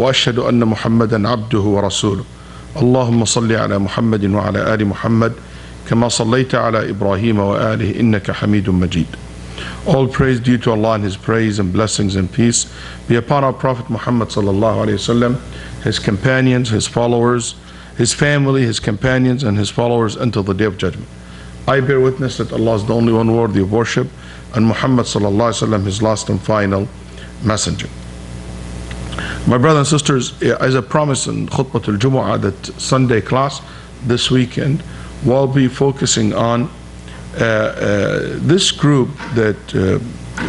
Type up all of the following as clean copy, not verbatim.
وأشهد أن محمدا عبده ورسوله اللهم صل على محمد وعلى آل محمد كما صليت على إبراهيم وآله إنك حميد مجيد. All praise due to Allah and His praise and blessings and peace be upon our Prophet Muhammad sallallahu alaihi wasallam, his companions, his followers, his family, his companions and his followers until the day of judgment. I bear witness that Allah is the only one worthy of worship and Muhammad sallallahu alaihi wasallam his last and final messenger. My brothers and sisters, as I promised in Khutbatul Jumu'ah, that Sunday class this weekend, we'll be focusing on this group that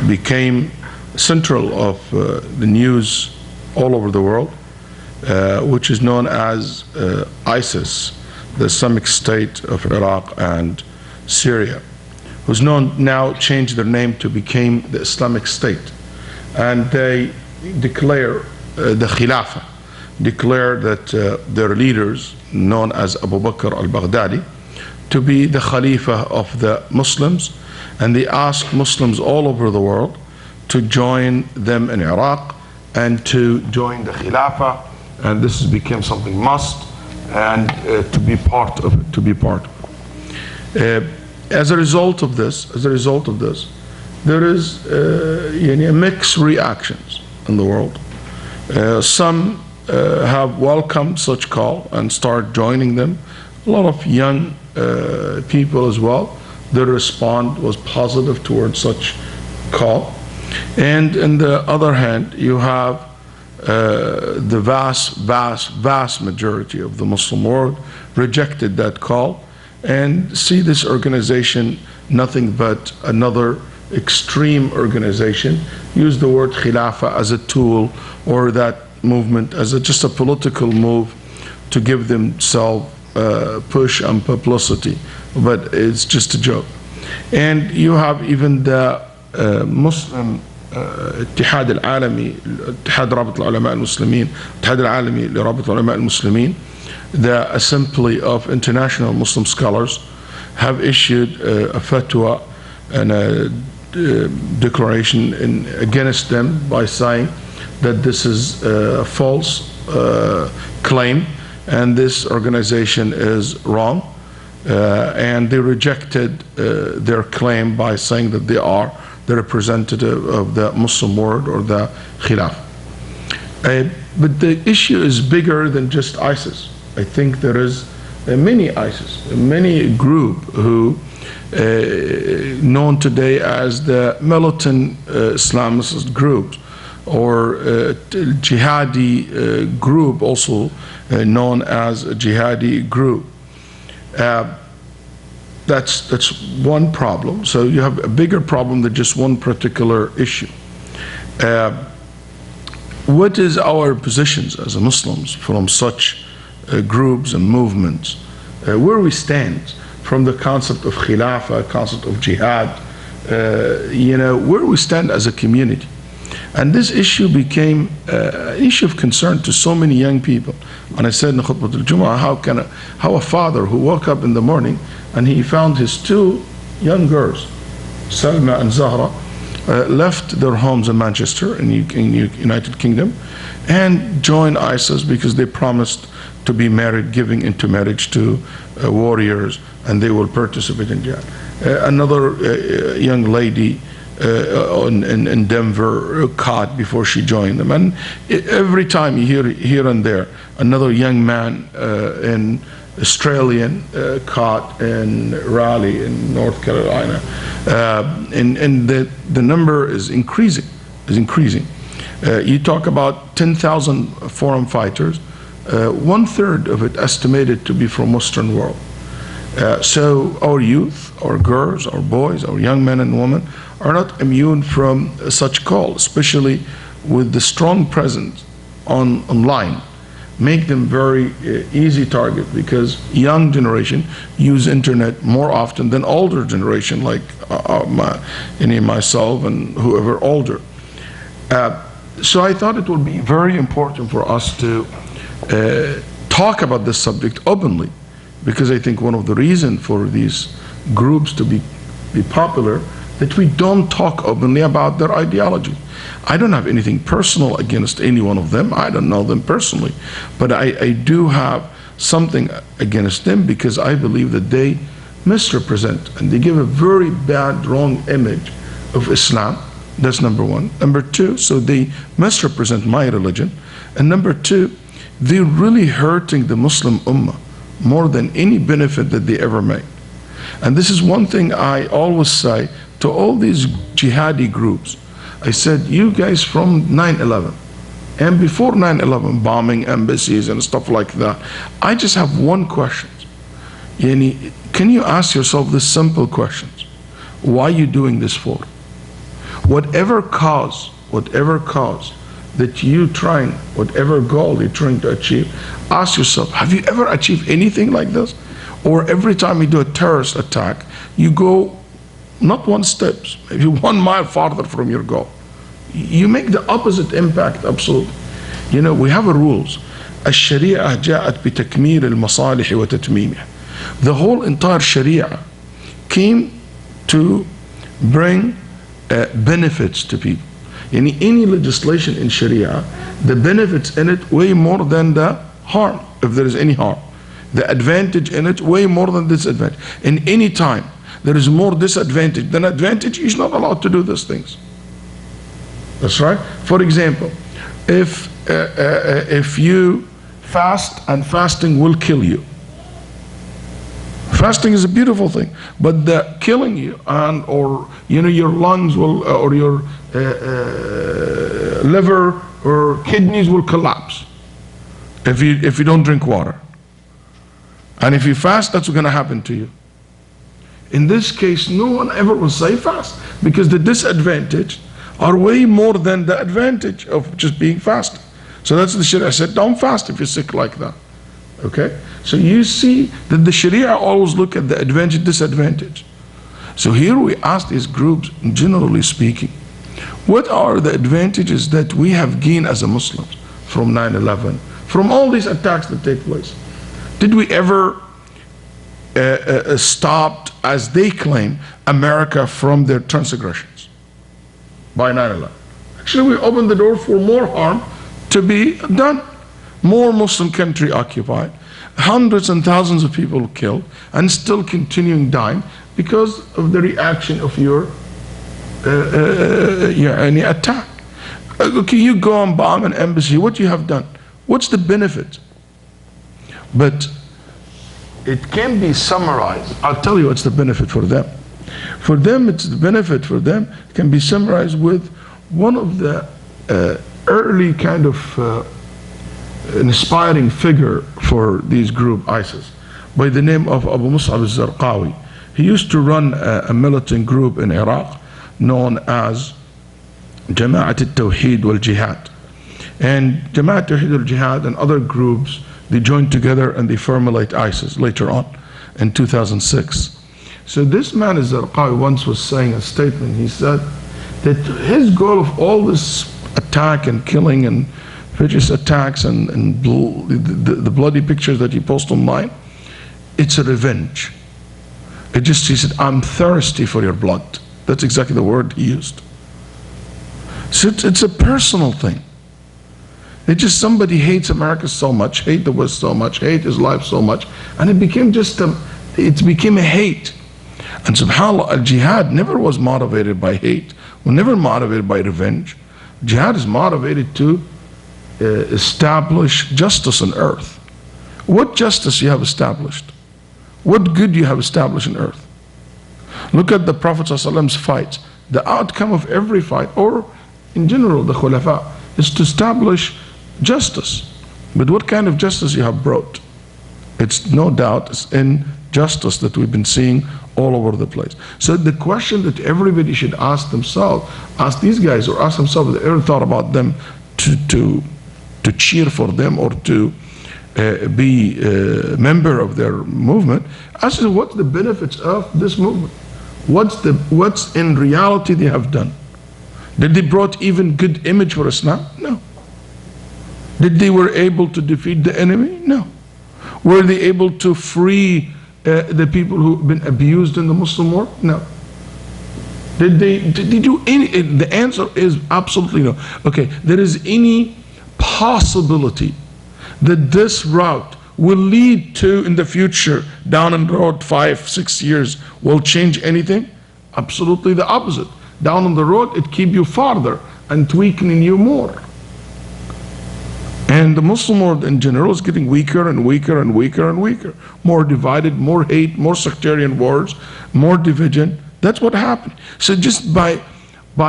became central of the news all over the world, which is known as ISIS, the Islamic State of Iraq and Syria, who's known now changed their name to become the Islamic State. And they declare the Khilafah, declare that their leaders, known as Abu Bakr al-Baghdadi, to be the Khalifa of the Muslims, and they ask Muslims all over the world to join them in Iraq and to join the Khilafah, and this has become something must, and to be part of it, as a result of this, there is mixed reactions in the world. Some have welcomed such call and start joining them. A lot of young people as well, their response was positive towards such call. And on the other hand, you have the vast majority of the Muslim world rejected that call and see this organization nothing but another extreme organization, use the word Khilafah as a tool, or that movement as just a political move to give themselves push and publicity, but it's just a joke. And you have even the Muslim اتحاد العالمي, اتحاد رابط العلماء المسلمين, اتحاد العالمي لرابط العلماء المسلمين, the Assembly of International Muslim Scholars have issued a fatwa and a declaration against them by saying that this is a false claim and this organization is wrong, and they rejected their claim by saying that they are the representative of the Muslim world or the Khilaf. But the issue is bigger than just ISIS. I think there is many ISIS, many group who known today as the militant Islamist groups, or jihadi group, also known as a jihadi group. That's one problem. So you have a bigger problem than just one particular issue. What is our positions as Muslims from such groups and movements? Where we stand from the concept of Khilafah, concept of jihad, where we stand as a community. And this issue became an issue of concern to so many young people. And I said in Khutbah al-Jumu'ah, how a father who woke up in the morning and he found his two young girls, Salma and Zahra, left their homes in Manchester in United Kingdom and joined ISIS because they promised to be married, giving into marriage to warriors, and they will participate in jihad. Another young lady in Denver caught before she joined them, and every time you hear here and there, another young man in Australian caught in Raleigh in North Carolina, and the number is increasing. You talk about 10,000 foreign fighters, 1/3 of it estimated to be from Western world. So our youth, our girls, our boys, our young men and women are not immune from such call, especially with the strong presence online. Make them very easy target, because young generation use internet more often than older generation, like myself and whoever older. So I thought it would be very important for us to talk about this subject openly, because I think one of the reasons for these groups to be popular that we don't talk openly about their ideology. I don't have anything personal against any one of them. I don't know them personally. But I do have something against them because I believe that they misrepresent and they give a very bad, wrong image of Islam. That's number one. Number two, so they misrepresent my religion. And number two, they're really hurting the Muslim Ummah more than any benefit that they ever made. And this is one thing I always say to all these jihadi groups. I said, you guys from 9/11 and before 9/11, bombing embassies and stuff like that, I just have one question. Can you ask yourself this simple question? Why are you doing this for? Whatever cause that you trying, whatever goal you're trying to achieve, ask yourself, have you ever achieved anything like this? Or every time you do a terrorist attack, you go not one step, maybe 1 mile farther from your goal. You make the opposite impact, absolutely. You know, we have a rules. الشريعة جاءت بتكميل المصالح وتتميمها. The whole entire Sharia came to bring benefits to people. Any legislation in Sharia, the benefits in it way more than the harm, if there is any harm. The advantage in it way more than disadvantage. In any time there is more disadvantage than advantage, he's not allowed to do these things. That's right. For example, if you fast and fasting will kill you. Fasting is a beautiful thing, but the killing you and or your lungs will or your liver or kidneys will collapse if you don't drink water. And if you fast, that's what's going to happen to you. In this case, no one ever will say fast because the disadvantage are way more than the advantage of just being fasting. So that's the Sharia said, don't fast if you're sick like that. Okay? So you see that the Sharia always look at the advantage, disadvantage. So here we ask these groups, generally speaking, what are the advantages that we have gained as a Muslims from 9/11, from all these attacks that take place? Did we ever stop, as they claim, America from their transgressions by 9/11? Actually, we opened the door for more harm to be done. More Muslim country occupied, hundreds and thousands of people killed, and still continuing dying because of the reaction of your any attack. Okay, you go and bomb an embassy. What you have done? What's the benefit? But it can be summarized. I'll tell you what's the benefit for them. For them, it's the benefit for them. It can be summarized with one of the early kind of inspiring figure for these group ISIS by the name of Abu Mus'ab al-Zarqawi. He used to run a militant group in Iraq known as Jama'at al-Tawheed wal-Jihad. And Jama'at al-Tawheed wal-Jihad and other groups, they joined together and they formulate ISIS later on in 2006. So this man al-Zarqawi once was saying a statement. He said that his goal of all this attack and killing and vicious attacks and the bloody pictures that he posts online, it's a revenge. He said, I'm thirsty for your blood. That's exactly the word he used. So it's a personal thing. It's just somebody hates America so much, hate the West so much, hate his life so much, and it became it became a hate. And subhanAllah, al-jihad never was motivated by hate, was never motivated by revenge. Jihad is motivated to establish justice on earth. What justice you have established? What good you have established on earth? Look at the Prophet ﷺ's fights. The outcome of every fight, or in general the Khulafa, is to establish justice. But what kind of justice you have brought? It's no doubt it's injustice that we've been seeing all over the place. So the question that everybody should ask themselves, ask these guys or ask themselves if they ever thought about them to cheer for them or to be a member of their movement, ask them what's the benefits of this movement? What's in reality they have done? Did they brought even good image for Islam? No. Did they were able to defeat the enemy? No. Were they able to free the people who've been abused in the Muslim world? No. Did they do any? The answer is absolutely no. Okay, there is any possibility that this route will lead to, in the future, down the road 5, 6 years, will change anything? Absolutely the opposite. Down on the road, it keep you farther and weakening you more. And the Muslim world in general is getting weaker and weaker and weaker and weaker. More divided, more hate, more sectarian wars, more division. That's what happened. So just by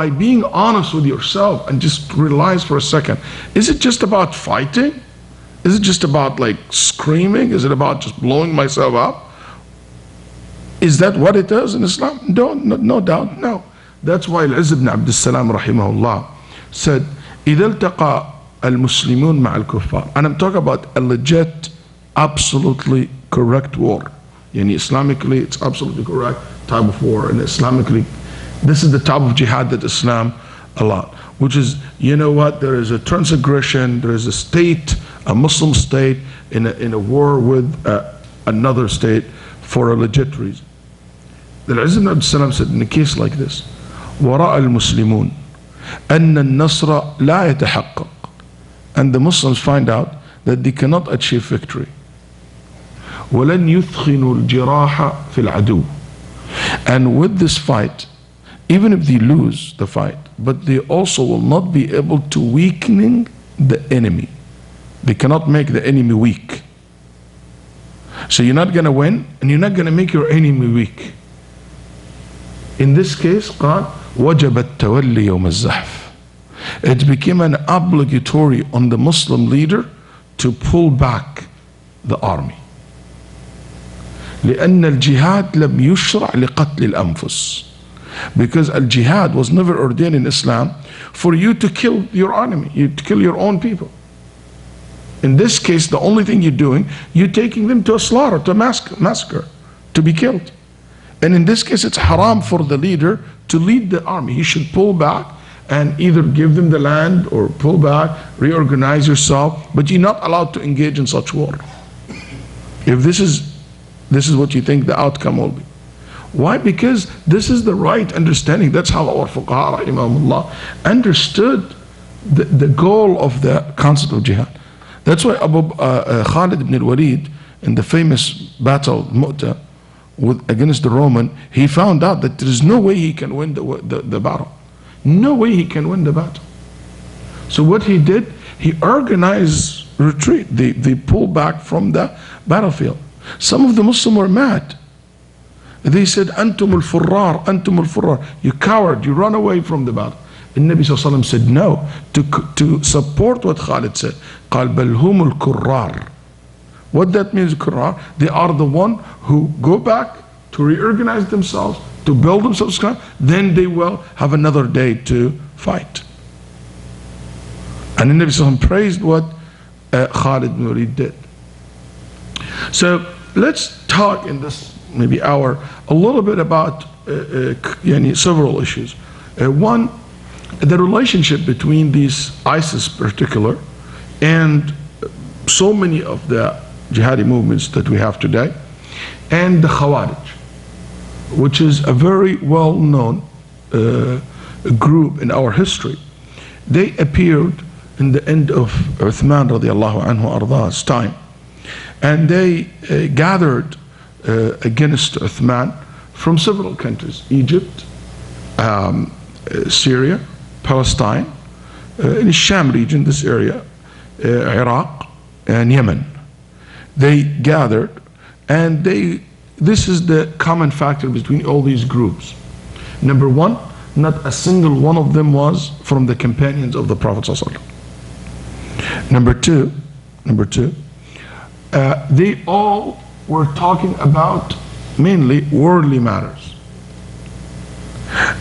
being honest with yourself and just realize for a second, is it just about fighting? Is it just about like screaming? Is it about just blowing myself up? Is that what it is in Islam? No doubt, no. That's why Al-Izz ibn Abd al-Salam rahimahullah said, إِذَا الْتَقَى الْمُسْلِمُونَ مَعَ الْكُفَّارِ. And I'm talking about a legit, absolutely correct war. Yani Islamically, it's absolutely correct type of war. And Islamically, this is the type of jihad that Islam allowed. Which is, you know what, there is a transgression, there is a state, a Muslim state in a war with another state for a legit reason. The Al-Izz ibn Abd al-Salam said, in a case like this, وَرَأَى الْمُسْلِمُونَ أَنَّ النَّصْرَ لَا يَتَحَقَّقُ. And the Muslims find out that they cannot achieve victory. وَلَنْ يُثْخِنُوا الْجِرَاحَ فِي الْعَدُوِّ. And with this fight, even if they lose the fight, but they also will not be able to weakening the enemy. They cannot make the enemy weak. So you're not going to win, and you're not going to make your enemy weak. In this case, قال وجب التولي يوم الزحف. It became an obligatory on the Muslim leader to pull back the army. لأن الجهاد لم يشرع لقتل الأنفس. Because al-jihad was never ordained in Islam for you to kill your enemy, you to kill your own people. In this case, the only thing you're doing, you're taking them to a slaughter, to a massacre, to be killed. And in this case, it's haram for the leader to lead the army. He should pull back and either give them the land or pull back, reorganize yourself, but you're not allowed to engage in such war. If this is what you think the outcome will be. Why? Because this is the right understanding. That's how our fuqaha rahimahumullah understood the goal of the concept of jihad. That's why Khalid ibn al-Waleed, in the famous battle Mu'tah against the Roman, he found out that there is no way he can win the battle. No way he can win the battle. So what he did, he organized retreat. They pulled back from the battlefield. Some of the Muslims were mad. They said, Antum al-Furrar, Antum al-Furrar. You coward, you run away from the battle. And Nabi Sallallahu Alaihi Wasallam said no, to support what Khalid said. قال بل هم الكرار. What that means, Qur'an, they are the one who go back to reorganize themselves, to build themselves, then they will have another day to fight. And the Nabi Sallallahu Alaihi Wasallam praised what Khalid ibn Waleed did. So let's talk in this maybe hour a little bit about several issues. One, the relationship between these ISIS particular and so many of the jihadi movements that we have today, and the Khawarij, which is a very well-known group in our history. They appeared in the end of Uthman radiallahu anhu ardah's time, and they gathered against Uthman from several countries: Egypt, Syria, Palestine, in the Sham region, this area, Iraq, and Yemen. They gathered, and this is the common factor between all these groups. Number one, not a single one of them was from the companions of the Prophet ﷺ. Number two, they all were talking about mainly worldly matters.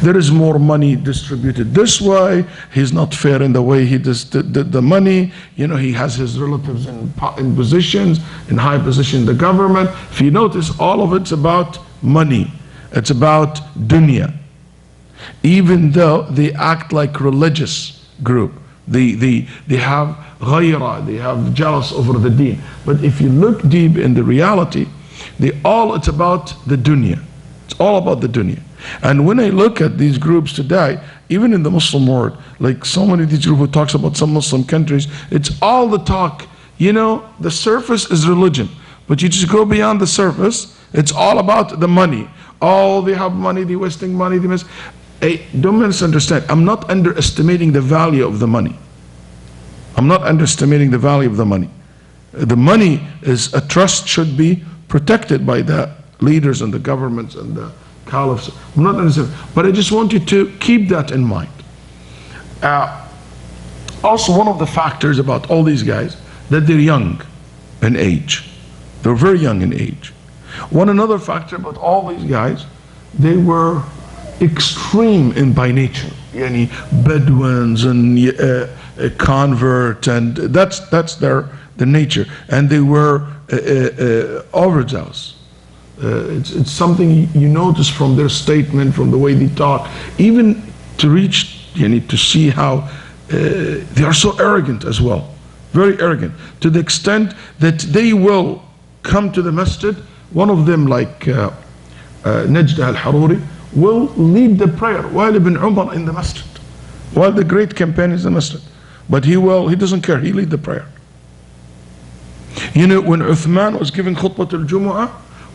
There is more money distributed this way. He's not fair in the way he does the money. You know, he has his relatives in positions, in high position in the government. If you notice, all of it's about money. It's about dunya. Even though they act like religious group, they have ghayra, they have jealous over the deen. But if you look deep in the reality, it's about the dunya. It's all about the dunya. And when I look at these groups today, even in the Muslim world, like so many of these groups who talks about some Muslim countries, it's all the talk. You know, the surface is religion, but you just go beyond the surface, it's all about the money. Oh, they have money, they're wasting money, Hey, don't misunderstand. I'm not underestimating the value of the money. I'm not underestimating the value of the money. The money is a trust, should be protected by the leaders and the governments and the caliphs. I'm not understanding, but I just want you to keep that in mind. Also, one of the factors about all these guys, that they're young in age. They're very young in age. One another factor about all these guys, they were extreme in by nature. Yani Bedouins and convert, and that's their nature. And they were overzealous. It's something you notice from their statement, from the way they talk, even to reach, to see how they are so arrogant as well. Very arrogant, to the extent that they will come to the masjid. One of them, like Najd al-Haruri, will lead the prayer while Ibn Umar in the masjid, while the great campaign is in the masjid. But he doesn't care, he lead the prayer. You know, when Uthman was giving khutbah al-Jumu'ah,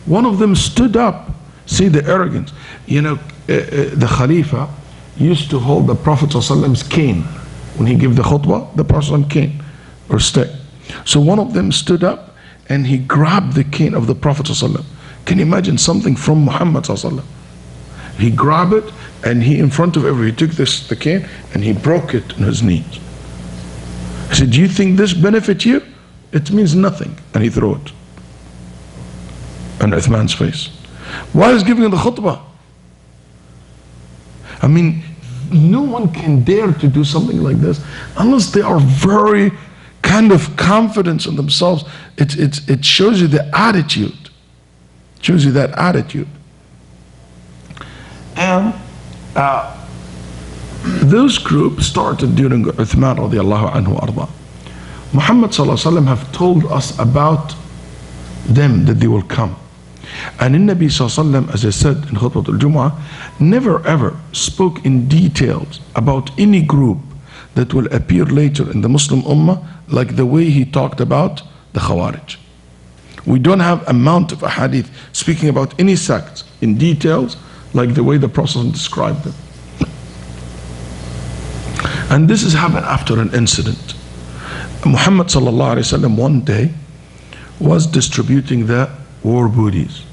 one of them stood up. See the arrogance. You know, the Khalifa used to hold the Prophet ﷺ's cane. When he gave the khutbah, the Prophet cane or stick. So one of them stood up and he grabbed the cane of the Prophet ﷺ. Can you imagine something from Muhammad ﷺ? He grabbed it and he, in front of everyone, he took the cane and he broke it on his knees. He said, do you think this benefits you? It means nothing. And he threw it on Uthman's face. Why is giving the khutbah? I mean, no one can dare to do something like this unless they are very kind of confidence in themselves. It shows you the attitude. It shows you that attitude. And those groups started during Uthman radiallahu anhu arda. Muhammad sallallahu alaihi wasallam have told us about them, that they will come. And in Nabi sallallahu alaihi wasallam, as I said in Khutbah al-Jumu'ah, never ever spoke in details about any group that will appear later in the Muslim Ummah like the way he talked about the Khawarij. We don't have amount of ahadith speaking about any sect in details like the way the Prophet described them. And this has happened after an incident. Muhammad sallallahu alaihi wasallam one day was distributing the war booties.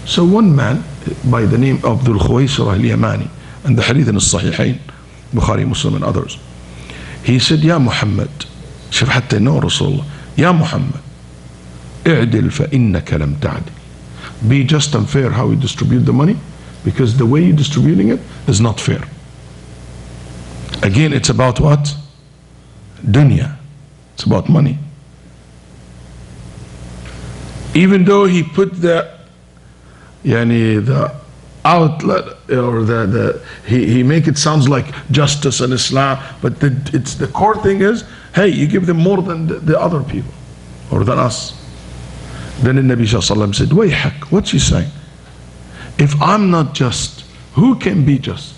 So one man by the name of Dhul Khuwaysirah al-Yamani, and the hadith in al-Sahihain, Bukhari, Muslim and others, he said, Ya Muhammad, شوف حتى نور رسول الله, Ya Muhammad, اعدل فإنك لم تعدل. Be just and fair how you distribute the money, because the way you're distributing it is not fair. Again, it's about what? Dunya. It's about money. Even though he put the outlet, or he make it sounds like justice and Islam, but the core thing is, hey, you give them more than the other people or than us. Then the Nabi sallallahu alaihi wasallam said, Wayhak, what's he saying? If I'm not just, who can be just?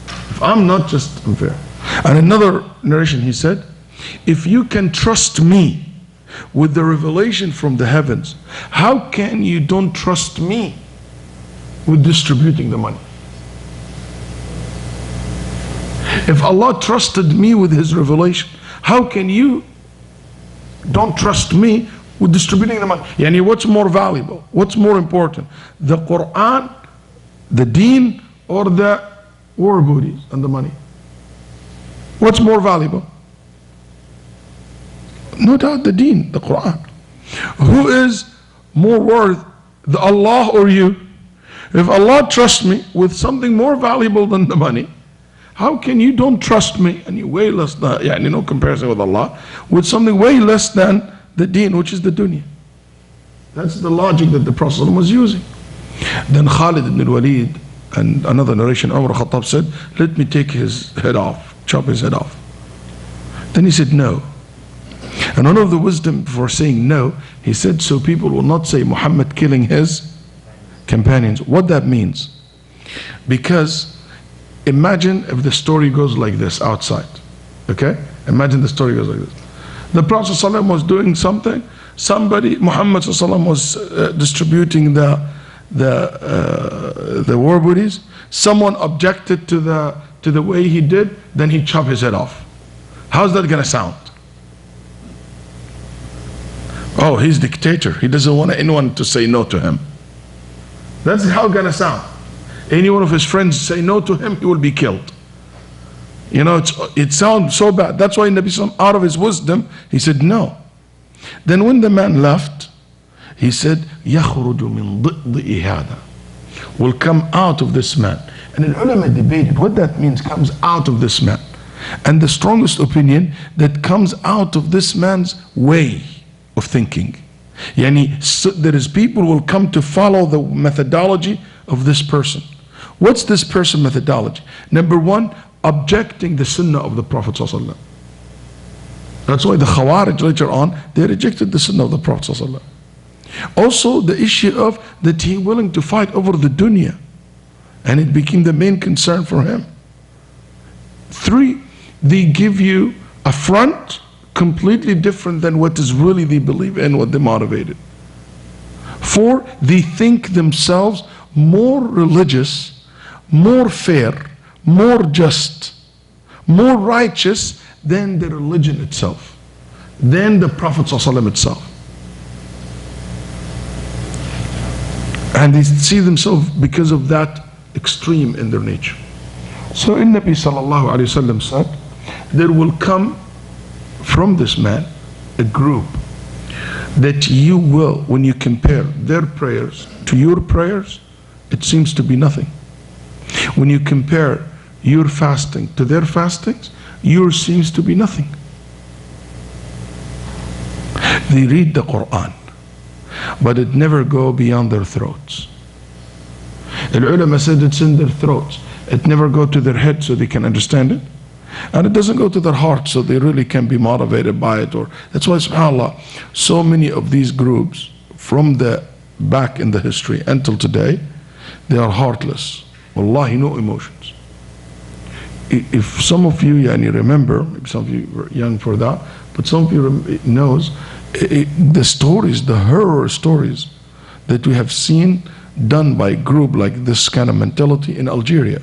If I'm not just, I'm fair. And another narration he said, if you can trust me with the revelation from the heavens, how can you don't trust me with distributing the money? If Allah trusted me with His revelation, how can you don't trust me with distributing the money? Yani, what's more valuable? What's more important? The Quran, the deen, or the war booties and the money? What's more valuable? No doubt the deen, the Quran. Who is more worth, the Allah or you? If Allah trusts me with something more valuable than the money, how can you don't trust me, and you way less than, no comparison with Allah, with something way less than the deen, which is the dunya? That's the logic that the Prophet was using. Then Khalid ibn Waleed, and another narration, Umar Khattab said, let me take his head off, chop his head off. Then he said no. And one of the wisdom for saying no, he said, so people will not say Muhammad killing his companions. What that means? Because imagine if the story goes like this outside. Okay? Imagine the story goes like this. The Prophet ﷺ was doing something. Somebody, Muhammad ﷺ was distributing the war booties. Someone objected to the way he did. Then he chopped his head off. How's that gonna sound? Oh, he's dictator. He doesn't want anyone to say no to him. That's how it's gonna sound. Any one of his friends say no to him, he will be killed. You know, it sounds so bad. That's why Nabi Sallam, out of his wisdom, he said no. Then when the man left, he said, يَخْرُجُ مِنْ ضِئْضِئِ هَذَا, will come out of this man. And the ulama debated what that means, comes out of this man. And the strongest opinion, that comes out of this man's way of thinking. Yani, so there is people who will come to follow the methodology of this person. What's this person methodology? Number one, objecting the sunnah of the Prophet ﷺ. That's why the Khawarij later on, they rejected the sunnah of the Prophet ﷺ. Also the issue of that he willing to fight over the dunya, and it became the main concern for him. 3, they give you a front completely different than what is really they believe in, what they motivated. 4, they think themselves more religious, more fair, more just, more righteous than the religion itself, than the Prophet ﷺ itself. And they see themselves because of that extreme in their nature. So in Nabi sallallahu alayhi wa sallam said, there will come from this man a group that you will, when you compare their prayers to your prayers, it seems to be nothing. When you compare your fasting to their fastings, yours seems to be nothing. They read the Quran, but it never go beyond their throats. The ulama said it's in their throats. It never go to their head so they can understand it. And it doesn't go to their heart so they really can be motivated by it. Or that's why, subhanAllah, so many of these groups from the back in the history until today, they are heartless. Wallahi, no emotions. If some of you remember, maybe some of you were young for that, but some of you knows the stories, the horror stories that we have seen done by a group like this kind of mentality in Algeria,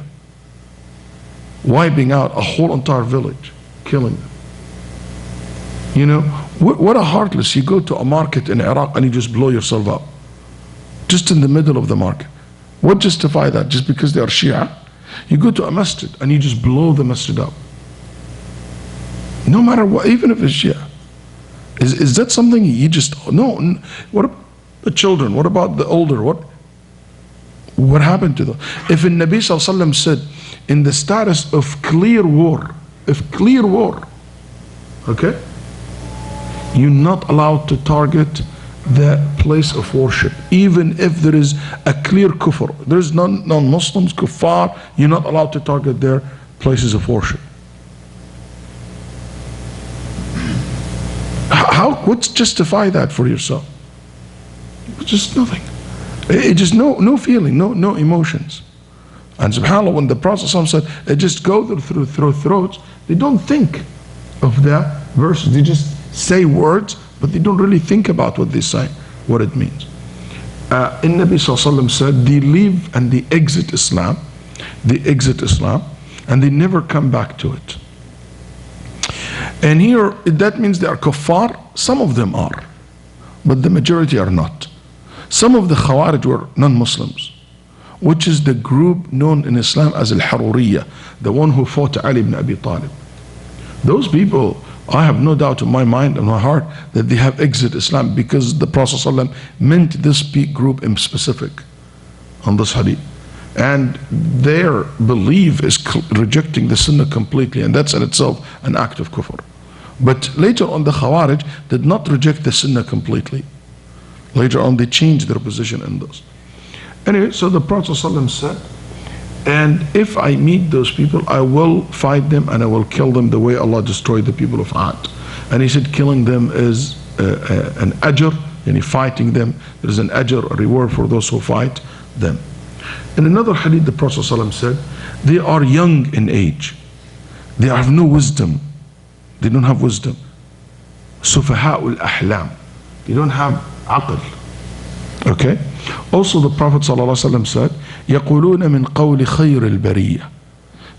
wiping out a whole entire village, killing them. You know, what a heartless. You go to a market in Iraq and you just blow yourself up, just in the middle of the market. What justify that? Just because they are Shia? You go to a masjid and you just blow the masjid up. No matter what, even if it's Shia. Is that something you just, no, what about the children? What about the older? What happened to them? If the Nabi Sallallahu Alaihi Wasallam said, in the status of clear war, okay, you're not allowed to target the place of worship, even if there is a clear kufr. There's non-Muslims, kuffar, you're not allowed to target their places of worship. What's justify that for yourself? Just nothing. It just no feeling, no emotions. And subhanAllah, when the Prophet said, they just go through throats, they don't think of the verses. They just say words, but they don't really think about what they say, what it means. In Nabi Sallallahu said, they leave and they exit Islam, and they never come back to it. And here, that means they are kuffar. Some of them are, but the majority are not. Some of the Khawarij were non-Muslims, which is the group known in Islam as Al-Haruriyya, the one who fought Ali ibn Abi Talib. Those people, I have no doubt in my mind and my heart that they have exited Islam, because the Prophet ﷺ meant this group in specific on this hadith. And their belief is rejecting the Sunnah completely, and that's in itself an act of kufr. But later on, the Khawarij did not reject the Sunnah completely. Later on, they changed their position in this. Anyway, so the Prophet ﷺ said, and if I meet those people, I will fight them and I will kill them the way Allah destroyed the people of Ad. And he said killing them is an ajr, and fighting them, there is an ajr, a reward for those who fight them. In another hadith, the Prophet ﷺ said, they are young in age. They have no wisdom. They don't have wisdom. Sufaha'ul ahlam. They don't have aql. Okay? Also the Prophet ﷺ said, يَقُولُونَ مِنْ قَوْلِ خَيْرِ الْبَرِيَّةِ.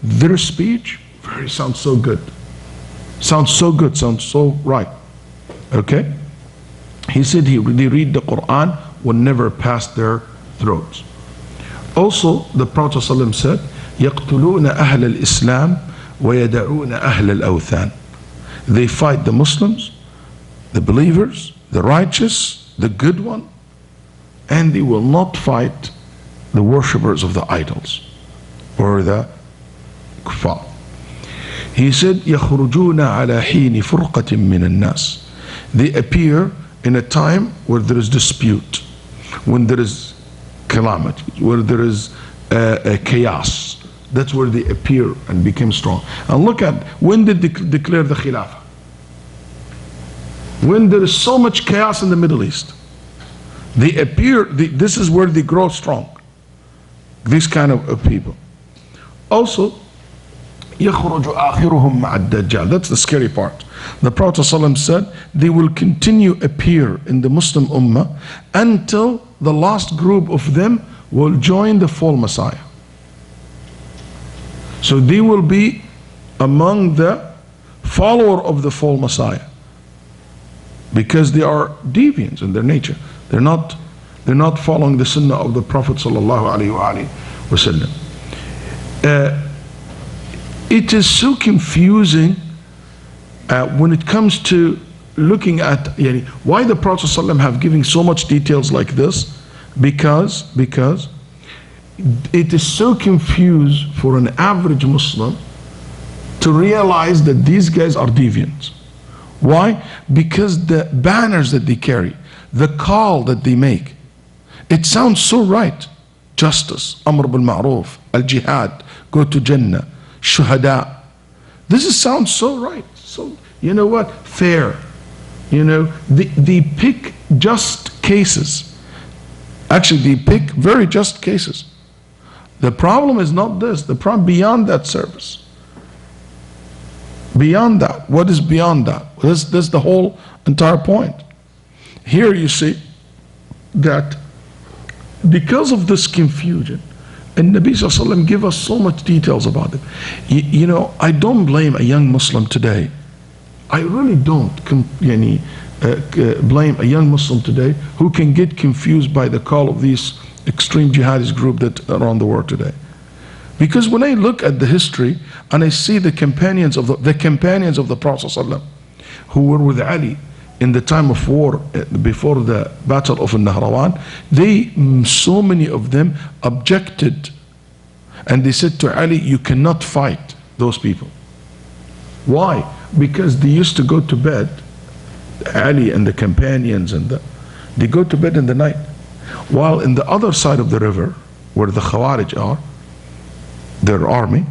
Their speech sounds so good. Sounds so good, sounds so right. Okay? He said they read the Quran will never pass their throats. Also, the Prophet ﷺ said, يَقْتُلُونَ أَهْلَ الْإِسْلَامِ وَيَدَعُونَ أَهْلَ الْأَوْثَانِ. They fight the Muslims, the believers, the righteous, the good one, and they will not fight the worshippers of the idols or the kuffar. He said, يَخْرُجُونَ عَلَى حِينِ فُرْقَةٍ مِّنَ النَّاسِ. They appear in a time where there is dispute, when there is calamity, where there is chaos. That's where they appear and become strong. And look at, when did they declare the Khilafah? When there is so much chaos in the Middle East. They appear, this is where they grow strong. These kind of people. Also, يَخْرُجُ آخِرُهُمْ مَعَ الدَّجَّالِ. That's the scary part. The Prophet ﷺ said, they will continue appear in the Muslim Ummah until the last group of them will join the false Messiah. So they will be among the follower of the false Messiah, because they are deviants in their nature. They're not following the sunnah of the Prophet sallallahu alaihi wasallam. It is so confusing when it comes to looking at why the Prophet ﷺ have given so much details like this, because it is so confused for an average Muslim to realize that these guys are deviants. Why? Because the banners that they carry, the call that they make, it sounds so right. Justice, Amr bil Ma'ruf, Al-Jihad, go to Jannah, Shuhada. Sounds so right. So, you know what? Fair. You know, they pick just cases. Actually, they pick very just cases. The problem is not this. The problem beyond that service. Beyond that. What is beyond that? This is the whole entire point. Here you see that because of this confusion, and Nabi Sallallahu Alaihi Wasallam give us so much details about it. You know, I don't blame a young Muslim today. I really don't blame a young Muslim today who can get confused by the call of these extreme jihadist group that are on the world today. Because when I look at the history and I see the companions of the Prophet ﷺ who were with Ali in the time of war before the Battle of Nahrawan, so many of them objected, and they said to Ali, you cannot fight those people. Why? Because they used to go to bed, Ali and the companions, they go to bed in the night, while in the other side of the river where the Khawarij are, their army,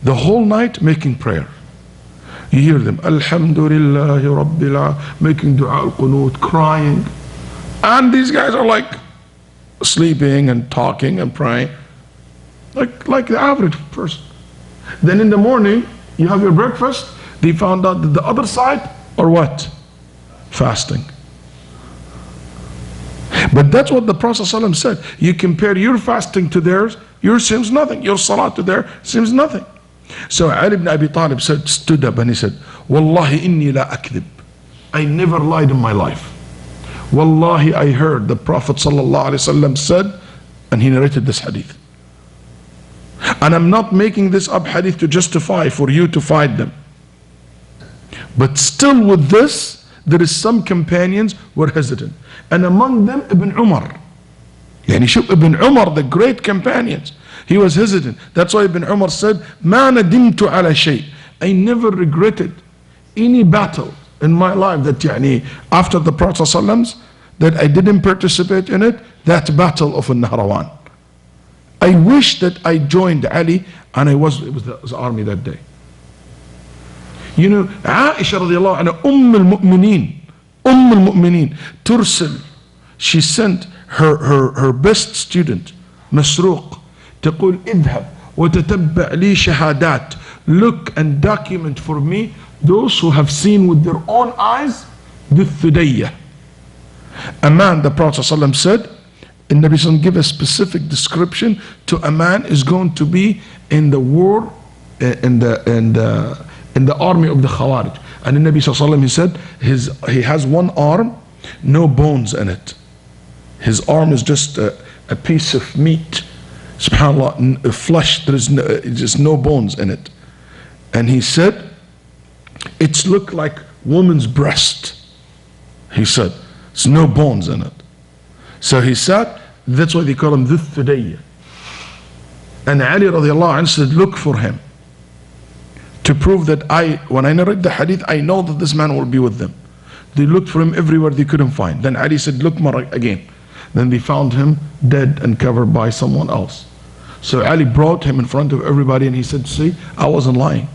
the whole night making prayer. You hear them, Alhamdulillahi Rabbil Alamin, making dua al-qunut, crying. And these guys are like sleeping and talking and praying, like the average person. Then in the morning, you have your breakfast, they found out that the other side are what? Fasting. But that's what the Prophet ﷺ said. You compare your fasting to theirs, yours seems nothing. Your salah to theirs seems nothing. So Ali ibn Abi Talib stood up and he said, Wallahi inni la akdib. I never lied in my life. Wallahi, I heard the Prophet ﷺ said, and he narrated this hadith. And I'm not making this up hadith to justify for you to fight them. But still with this, there is some companions were hesitant. And among them, Ibn Umar. Ibn Umar, the great companions, he was hesitant. That's why Ibn Umar said, مَا نَدِمْتُ عَلَى شَيْءٍ. I never regretted any battle in my life that after the Prophet ﷺ, that I didn't participate in it, that battle of Nahrawan. I wish that I joined Ali and it was the army that day. You know, Aisha radiallahu anha, al-Mu'mineen, Tursil, she sent her best student مسروق تقول اذهب وتتبع لي شهادات, look and document for me those who have seen with their own eyes the Thudayya. A man, the Prophet ﷺ said, and Nabi ﷺ give a specific description to a man is going to be in the war, in the army of the Khawarij. And the Nabi ﷺ, he said, he has one arm, no bones in it. His arm is just a piece of meat, subhanAllah, flesh, there is just no bones in it. And he said, it's looked like woman's breast. He said, there's no bones in it. So he said, that's why they call him the Thudayya. And Ali radiallahu anhu said, look for him. To prove that when I narrate the hadith, I know that this man will be with them. They looked for him everywhere, they couldn't find. Then Ali said, look more again. Then they found him dead and covered by someone else. So Ali brought him in front of everybody and he said, see, I wasn't lying.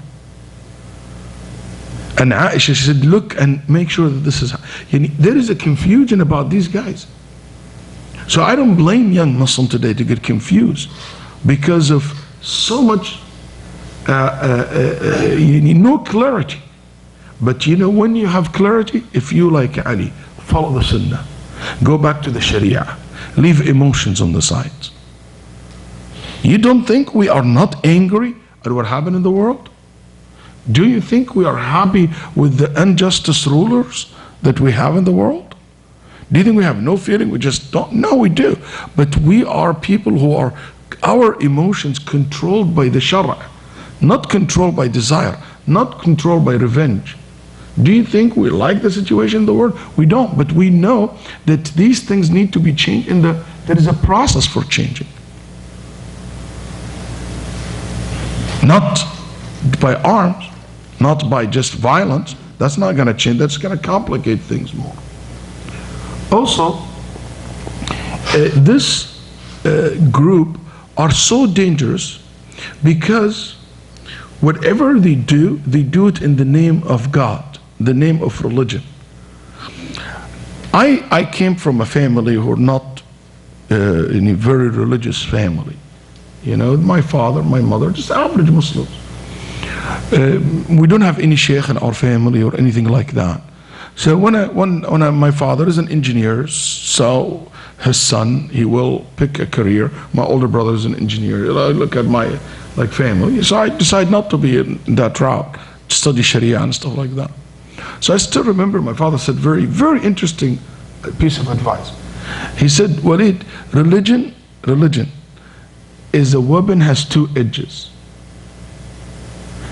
And Aisha, she said, look and make sure that this is, there is a confusion about these guys. So I don't blame young Muslims today to get confused because of so much, you need no clarity. But you know, when you have clarity, if you like Ali, follow the Sunnah, go back to the Sharia, leave emotions on the side. You don't think we are not angry at what happened in the world? Do you think we are happy with the injustice rulers that we have in the world? Do you think we have no feeling? We just don't? No, we do. But we are people who are, our emotions controlled by the Shara, not controlled by desire, not controlled by revenge. Do you think we like the situation in the world? We don't, but we know that these things need to be changed, and there is a process for changing. Not by arms, not by just violence. That's not going to change. That's going to complicate things more. Also, this group are so dangerous because whatever they do it in the name of God, the name of religion. I came from a family who are not in a very religious family. You know, my father, my mother, just average Muslims. We don't have any sheikh in our family or anything like that. So my father is an engineer, so his son, he will pick a career. My older brother is an engineer. I look at my family, so I decide not to be in that route, to study Sharia and stuff like that. So I still remember my father said very, very interesting piece of advice. He said, Waleed, religion is a weapon, has two edges.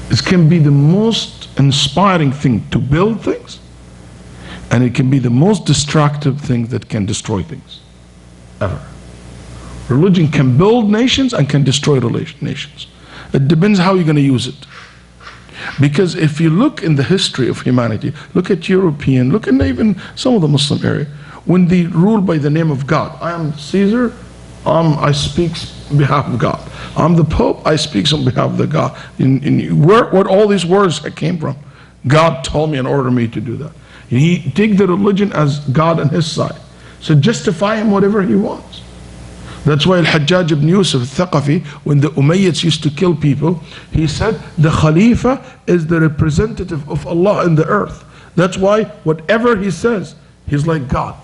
It can be the most inspiring thing to build things, and it can be the most destructive thing that can destroy things, ever. Religion can build nations and can destroy nations. It depends how you're going to use it. Because if you look in the history of humanity, look at European, look at even some of the Muslim area, when they rule by the name of God. I am Caesar, I speak on behalf of God. I'm the Pope, I speak on behalf of the God. What all these words came from? God told me and ordered me to do that. And he take the religion as God on his side. So justify him whatever he wants. That's why Al-Hajjaj ibn Yusuf al-Thaqafi, when the Umayyads used to kill people, he said the Khalifa is the representative of Allah in the earth. That's why whatever he says, he's like God.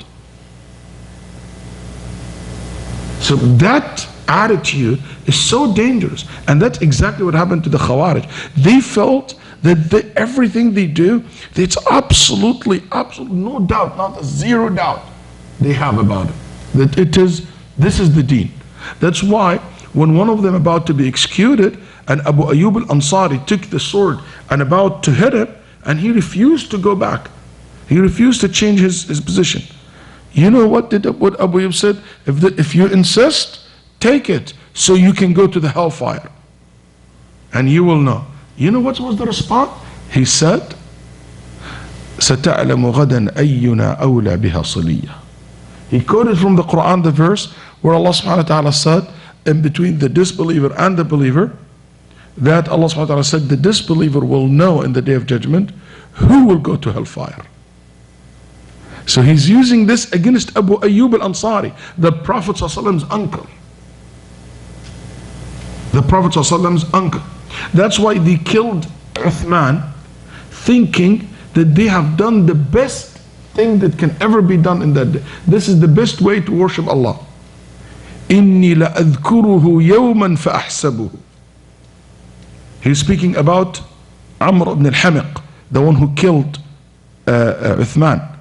So that attitude is so dangerous, and that's exactly what happened to the Khawarij. They felt that everything they do, it's absolutely no doubt, not a zero doubt they have about it. That this is the deen. That's why when one of them about to be executed, and Abu Ayyub al-Ansari took the sword and about to hit him, and he refused to go back. He refused to change his position. You know what Abu Ayyub said? If you insist, take it so you can go to the hellfire. And you will know. You know what was the response? He said, سَتَعْلَمُ غَدًا أَيُّنَا أَوْلَى بِهَا صِلِيًّا. He quoted from the Quran the verse where Allah subhanahu wa ta'ala said, in between the disbeliever and the believer, that Allah subhanahu wa ta'ala said the disbeliever will know in the day of judgment who will go to hellfire. So he's using this against Abu Ayyub al-Ansari, the Prophet's uncle. Prophet ﷺ's uncle. That's why they killed Uthman, thinking that they have done the best thing that can ever be done in that day. This is the best way to worship Allah. إِنِّي لَأَذْكُرُهُ يَوْمًا فَأَحْسَبُهُ. He's speaking about Amr ibn al-Hamiq, the one who killed Uthman.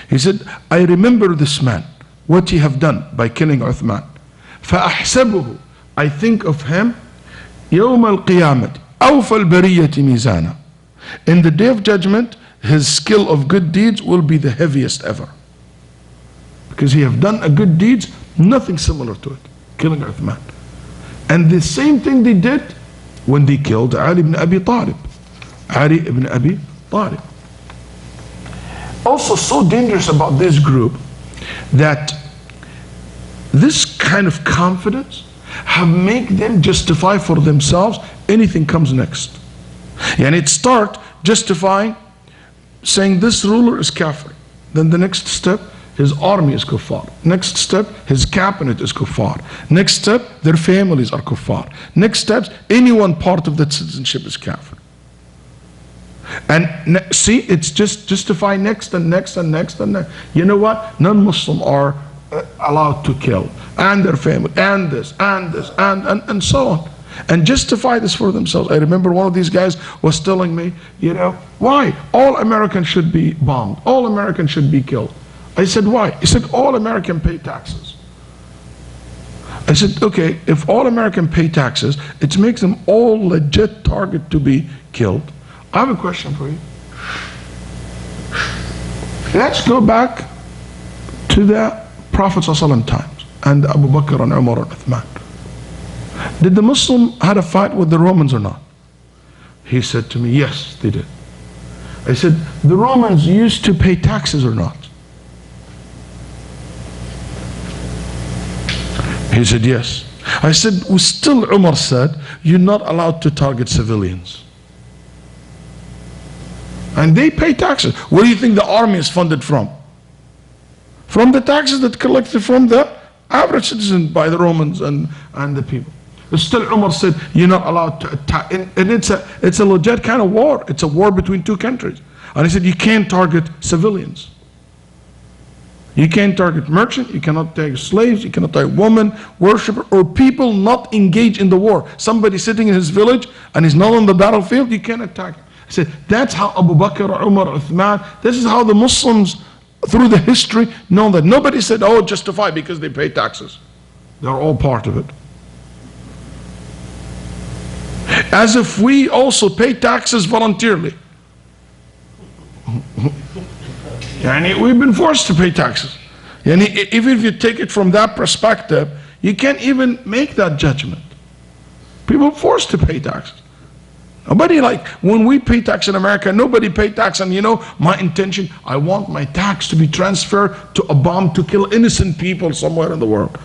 He said, I remember this man, what he have done by killing Uthman. فَأَحْسَبُهُ. I think of him يَوْمَ الْقِيَامَةِ أَوْفَى الْبَرِيَّةِ مِيزَانًا. In the day of judgment, his skill of good deeds will be the heaviest ever. Because he have done a good deeds, nothing similar to it, killing Uthman. And the same thing they did when they killed Ali ibn Abi Talib. Ali ibn Abi Talib. Also so dangerous about this group that this kind of confidence have made them justify for themselves anything comes next. And it start justifying, saying this ruler is kafir. Then the next step, his army is kuffar. Next step, his cabinet is kuffar. Next step, their families are kuffar. Next steps, anyone part of that citizenship is kafir. And see, it's just justify next and next and next and next. You know what? Non-Muslim are allowed to kill, and their family, and this, and so on. And justify this for themselves. I remember one of these guys was telling me, you know, why? All Americans should be bombed. All Americans should be killed. I said, why? He said, all Americans pay taxes. I said, okay, if all Americans pay taxes, it makes them all legit target to be killed. I have a question for you. Let's go back to the Prophet ﷺ times and Abu Bakr and Umar and Uthman. Did the Muslim had a fight with the Romans or not? He said to me, yes, they did. I said, the Romans used to pay taxes or not? He said, yes. I said, well, still Umar said, you're not allowed to target civilians. And they pay taxes. Where do you think the army is funded from? From the taxes that collected from the average citizen by the Romans and the people. Still Umar said, you're not allowed to attack. And it's a legit kind of war. It's a war between two countries. And he said, you can't target civilians. You can't target merchants, you cannot target slaves, you cannot target women, worshippers, or people not engaged in the war. Somebody sitting in his village and he's not on the battlefield, you can't attack him. I said, that's how Abu Bakr, Umar, Uthman, this is how the Muslims through the history know that. Nobody said, oh, justify because they pay taxes. They're all part of it. As if we also pay taxes voluntarily. We've been forced to pay taxes. Even if you take it from that perspective, you can't even make that judgment. People are forced to pay taxes. Nobody, like when we pay tax in America, nobody pay tax, and you know my intention, I want my tax to be transferred to a bomb to kill innocent people somewhere in the world.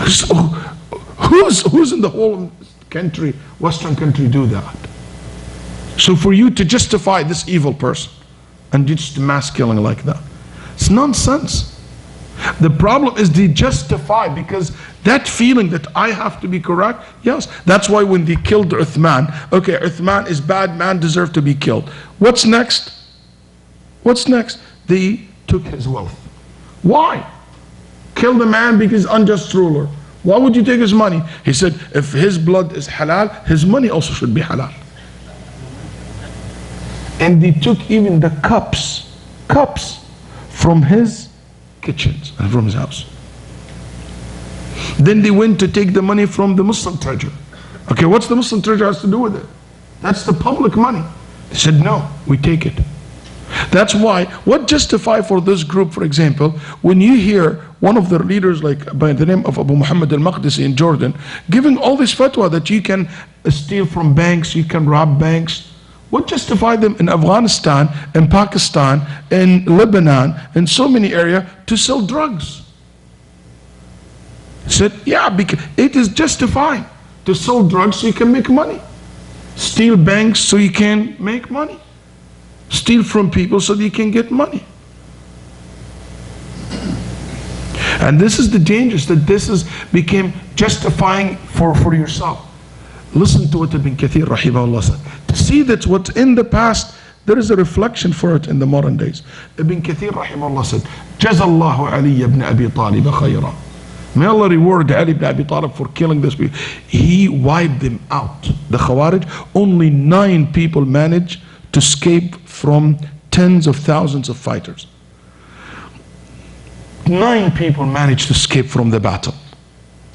So, who's in the whole country, Western country, do that? So for you to justify this evil person and just mass killing like that, it's nonsense. The problem is they justify because that feeling that I have to be correct, yes, that's why when they killed Uthman, okay, Uthman is bad man, deserved to be killed. What's next? What's next? They took his wealth. Why? Kill the man because unjust ruler. Why would you take his money? He said, if his blood is halal, his money also should be halal. And they took even the cups from his kitchens and from his house. Then they went to take the money from the Muslim treasury. Okay, what's the Muslim treasury has to do with it? That's the public money. They said, no, we take it. That's why, what justify for this group, for example, when you hear one of their leaders, like by the name of Abu Muhammad al-Maqdisi in Jordan, giving all this fatwa that you can steal from banks, you can rob banks. What justified them in Afghanistan, in Pakistan, in Lebanon, in so many areas to sell drugs? He said, yeah, because it is justified to sell drugs so you can make money. Steal banks so you can make money. Steal from people so that you can get money. And this is the dangers, that this is became justifying for yourself. Listen to what Ibn Kathir rahimahullah said. To see that what's in the past, there is a reflection for it in the modern days. Ibn Kathir rahimahullah said, Jazallahu Ali ibn Abi Talib khayra. May Allah reward Ali ibn Abi Talib for killing this people. He wiped them out. The Khawarij, only 9 people managed to escape from tens of thousands of fighters. 9 people managed to escape from the battle.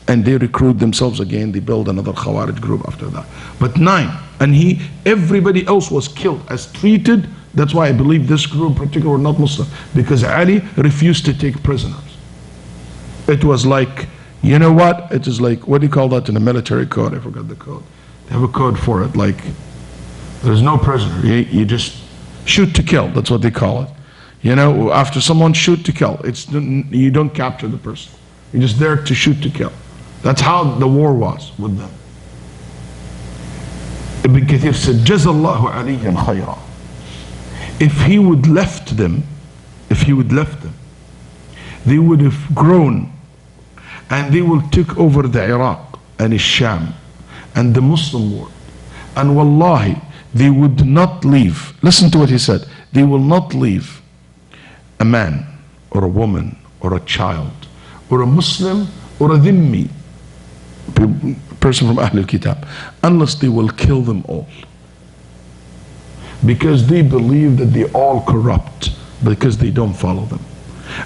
And they recruit themselves again. They build another Khawarij group after that. But 9. And everybody else was killed as treated. That's why I believe this group in particular were not Muslim. Because Ali refused to take prisoners. It was like, you know what? It is like, what do you call that in a military code? I forgot the code. They have a code for it. Like, there's no prisoner. You just shoot to kill. That's what they call it. You know, after someone shoot to kill, you don't capture the person. You're just there to shoot to kill. That's how the war was with them. Ibn Kathir said, Jazallahu aliyan khayra. If he would left them, they would have grown, and they will take over the Iraq and Sham and the Muslim world. And wallahi, they would not leave. Listen to what he said. They will not leave a man or a woman or a child or a Muslim or a dhimmi, person from Ahlul Kitab, unless they will kill them all. Because they believe that they all corrupt, because they don't follow them.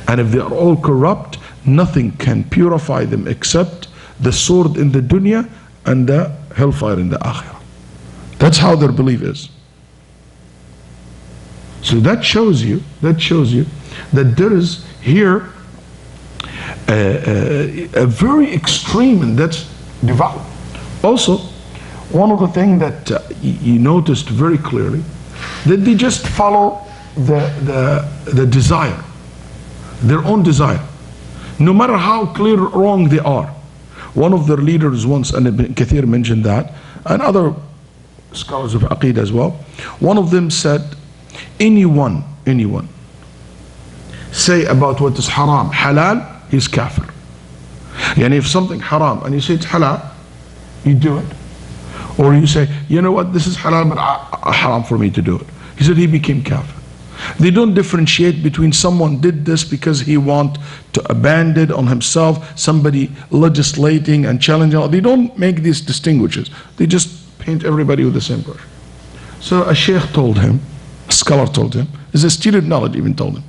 And if they are all corrupt, nothing can purify them except the sword in the dunya and the hellfire in the akhirah. That's how their belief is. So that shows you that there is here a very extreme, and that's devout. Also, one of the things that you noticed very clearly, that they just follow the desire, their own desire, no matter how clear wrong they are. One of their leaders once, and Ibn Kathir mentioned that, and other scholars of Aqeedah as well, one of them said, anyone say about what is haram, halal, he's kafir. And if something haram and you say it's halal, you do it. Or you say, you know what, this is halal but haram for me to do it. He said he became kafir. They don't differentiate between someone did this because he want to abandon on himself, somebody legislating and challenging. They don't make these distinguishes. They just paint everybody with the same brush. So a sheikh told him, a scholar told him, is a student knowledge even told him,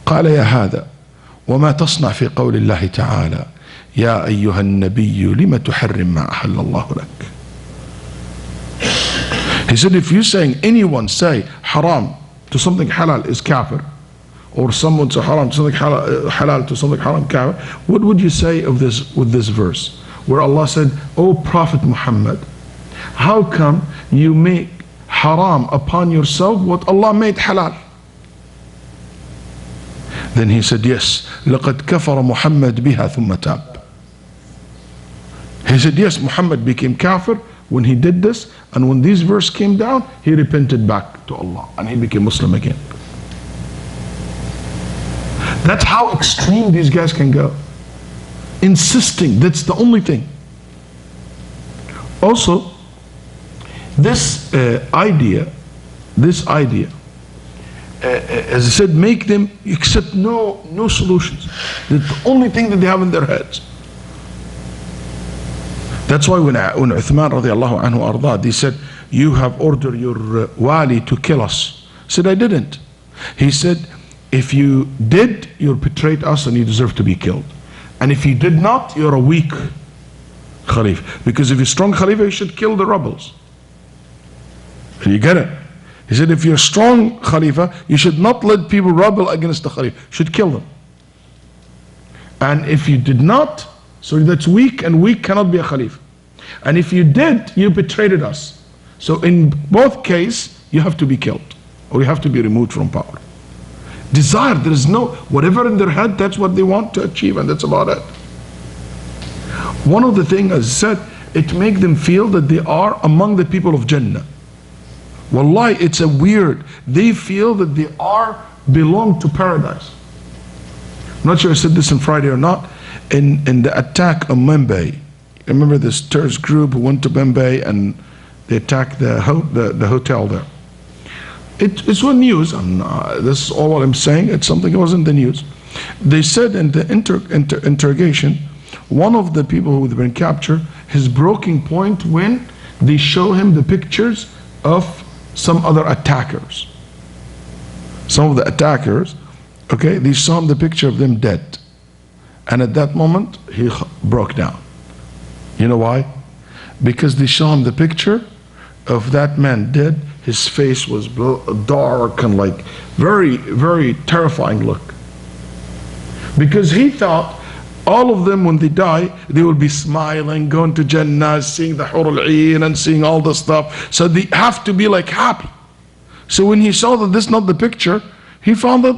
قال يا هذا وما تصنع في قول الله تعالى يا أيها النبي لم تحرم ما أحل الله لك. He said, if you're saying anyone say haram to something halal is kafir, or someone say haram to something halal to something haram kafir, what would you say of this with this verse where Allah said, O Prophet Muhammad, how come you make haram upon yourself what Allah made halal? Then he said, yes, لَقَدْ كَفَرَ مُحَمَّدْ بِهَا ثُمَّ تَابَ. He said, yes, Muhammad became kafir when he did this, and when this verse came down, he repented back to Allah and he became Muslim again. That's how extreme these guys can go. Insisting, that's the only thing. Also, this idea, as I said, make them accept no solutions. That's the only thing that they have in their heads. That's why when Uthman radiallahu anhu arda, they said, you have ordered your wali to kill us. He said, I didn't. He said, if you did, you betrayed us and you deserve to be killed. And if you did not, you're a weak Khalifa. Because if you're strong Khalifa, you should kill the rebels. You get it? He said, if you're a strong Khalifa, you should not let people rebel against the Khalifa. You should kill them. And if you did not, so that's weak, and weak cannot be a Khalifa. And if you did, you betrayed us. So in both cases, you have to be killed, or you have to be removed from power. Desire, there is no, whatever in their head, that's what they want to achieve, and that's about it. One of the things, as I said, it makes them feel that they are among the people of Jannah. Wallahi, it's a weird, they feel that they belong to paradise. I'm not sure I said this on Friday or not. In the attack on Mumbai, remember this terrorist group who went to Mumbai and they attacked the hotel there. It's on news. This is all what I'm saying. It's something that was in the news. They said in the interrogation, one of the people who had been captured, his breaking point when they show him the pictures of some other attackers. Some of the attackers, okay, they saw him the picture of them dead. And at that moment, he broke down. You know why? Because they saw him the picture of that man dead. His face was dark and like very, very terrifying look. Because he thought all of them, when they die, they will be smiling, going to Jannah, seeing the Hur al-Ain and seeing all the stuff. So they have to be like happy. So when he saw that this is not the picture, he found that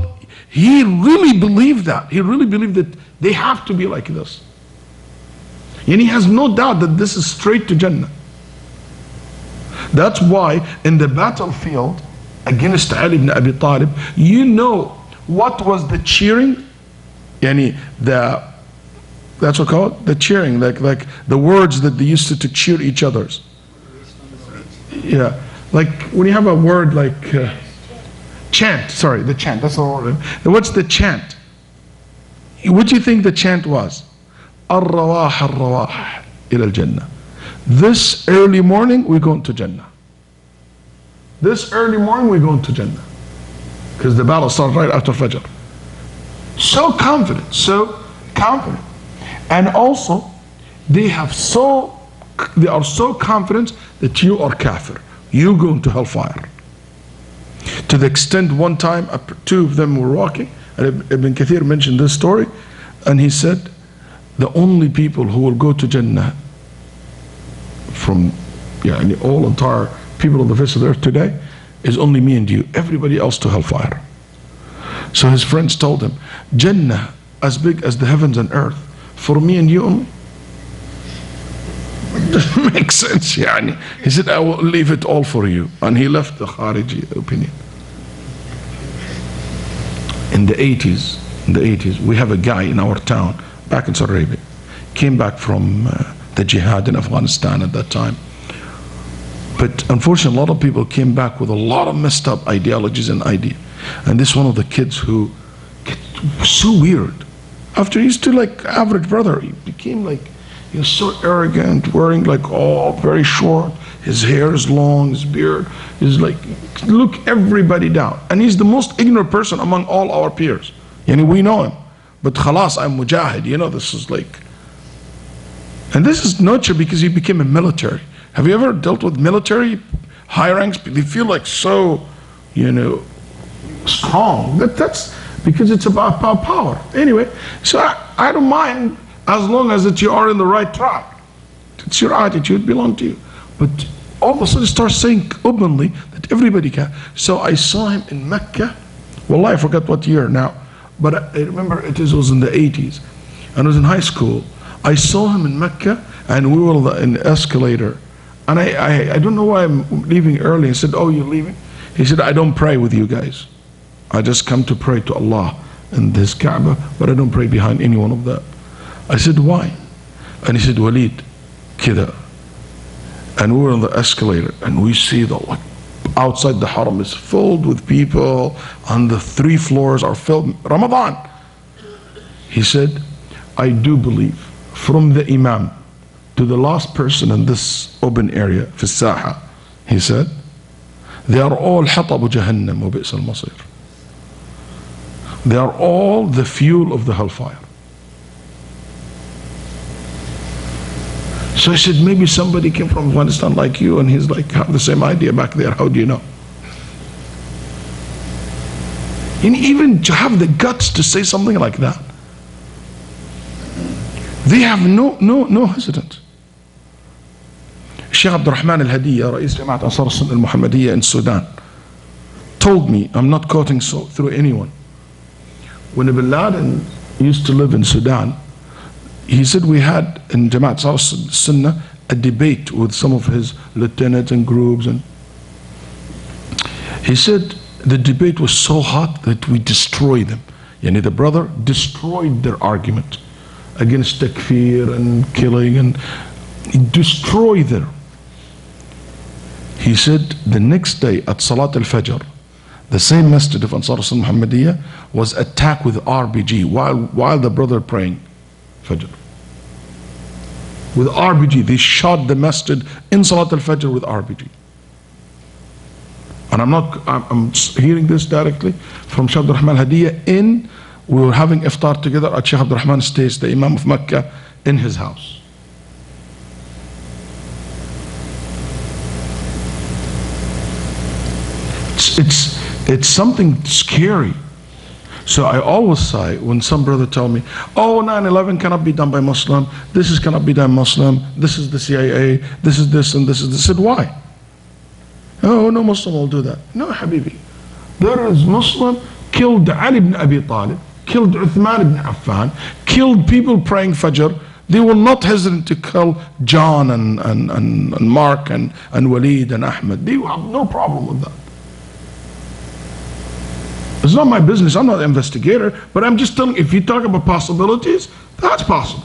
he really believed that. He really believed that they have to be like this. And he has no doubt that this is straight to Jannah. That's why in the battlefield against Ali ibn Abi Talib, you know what was the cheering? That's what called the cheering, like the words that they used to cheer each other's. Yeah, like when you have a word like chant, sorry, the chant, that's the word. What's the chant? What do you think the chant was? Ar-rawah ar-rawah ila al-Jannah. This early morning we're going to Jannah. This early morning we're going to Jannah. Because the battle started right after Fajr. So confident, so confident. And also, they are so confident that you are kafir. You go into hellfire. To the extent one time, two of them were walking, and Ibn Kathir mentioned this story, and he said, the only people who will go to Jannah from all entire people on the face of the earth today is only me and you. Everybody else to hellfire. So his friends told him, Jannah as big as the heavens and earth for me and you only? Doesn't make sense. He said, I will leave it all for you. And he left the Khariji opinion. In the 80s, we have a guy in our town back in Saudi Arabia, came back from the jihad in Afghanistan at that time. But unfortunately, a lot of people came back with a lot of messed up ideologies and ideas. And this one of the kids who was so weird. After he used to like average brother, he became like, he was so arrogant, wearing like all very short, his hair is long, his beard is like, look everybody down. And he's the most ignorant person among all our peers. We know him. But khalas, I'm mujahid, this is like, and this is not true because he became a military. Have you ever dealt with military high ranks? They feel like so, strong. That's because it's about power. Anyway, so I don't mind as long as that you are in the right track. It's your attitude, belong to you. But all of a sudden start saying openly that everybody can. So I saw him in Mecca. Well, I forgot what year now, but I remember it was in the 80s. And I was in high school. I saw him in Mecca, and we were in the escalator. And I don't know why I'm leaving early. I said, oh, you're leaving? He said, I don't pray with you guys. I just come to pray to Allah in this Kaaba, but I don't pray behind any one of that. I said, why? And he said, Waleed, kida. And we were on the escalator, and we see the outside the haram is filled with people, and the 3 floors are filled. Ramadan. He said, I do believe from the Imam to the last person in this open area, في الساحة, he said, they are all حطب جهنم وبئس المصير. They are all the fuel of the hellfire. So I said, maybe somebody came from Afghanistan like you, and he's like, have the same idea back there. How do you know? And even to have the guts to say something like that, they have no hesitance. Sheikh Abdul Rahman al-Hadiyya, Rais Jama'at Ansar al-Sunnah al-Muhammadiyya in Sudan, told me, I'm not quoting through anyone, when Ibn Laden used to live in Sudan, he said we had in Jama'at Sunnah a debate with some of his lieutenants and groups, and he said the debate was so hot that we destroyed them. Yani the brother destroyed their argument against takfir and killing, and he destroyed them. He said the next day at Salat al-Fajr, the same masjid of Ansar al-Muhammadiyya was attacked with RPG while the brother praying Fajr. With RPG, they shot the masjid in Salat al-Fajr with RPG. And I'm hearing this directly from Shaykh Abdul Rahman Hadiyya we were having iftar together at Shaykh Abdul Rahman Stays, the Imam of Mecca, in his house. It's something scary. So I always say, when some brother tell me, oh, 9/11 cannot be done by Muslim, this cannot be done Muslim, this is the CIA, this is this and this is this. I said, why? Oh, no Muslim will do that. No, Habibi. There is Muslim killed Ali ibn Abi Talib, killed Uthman ibn Affan, killed people praying Fajr. They will not hesitate to kill John and Mark and Waleed and Ahmed. They have no problem with that. It's not my business, I'm not an investigator, but I'm just telling you, if you talk about possibilities, that's possible.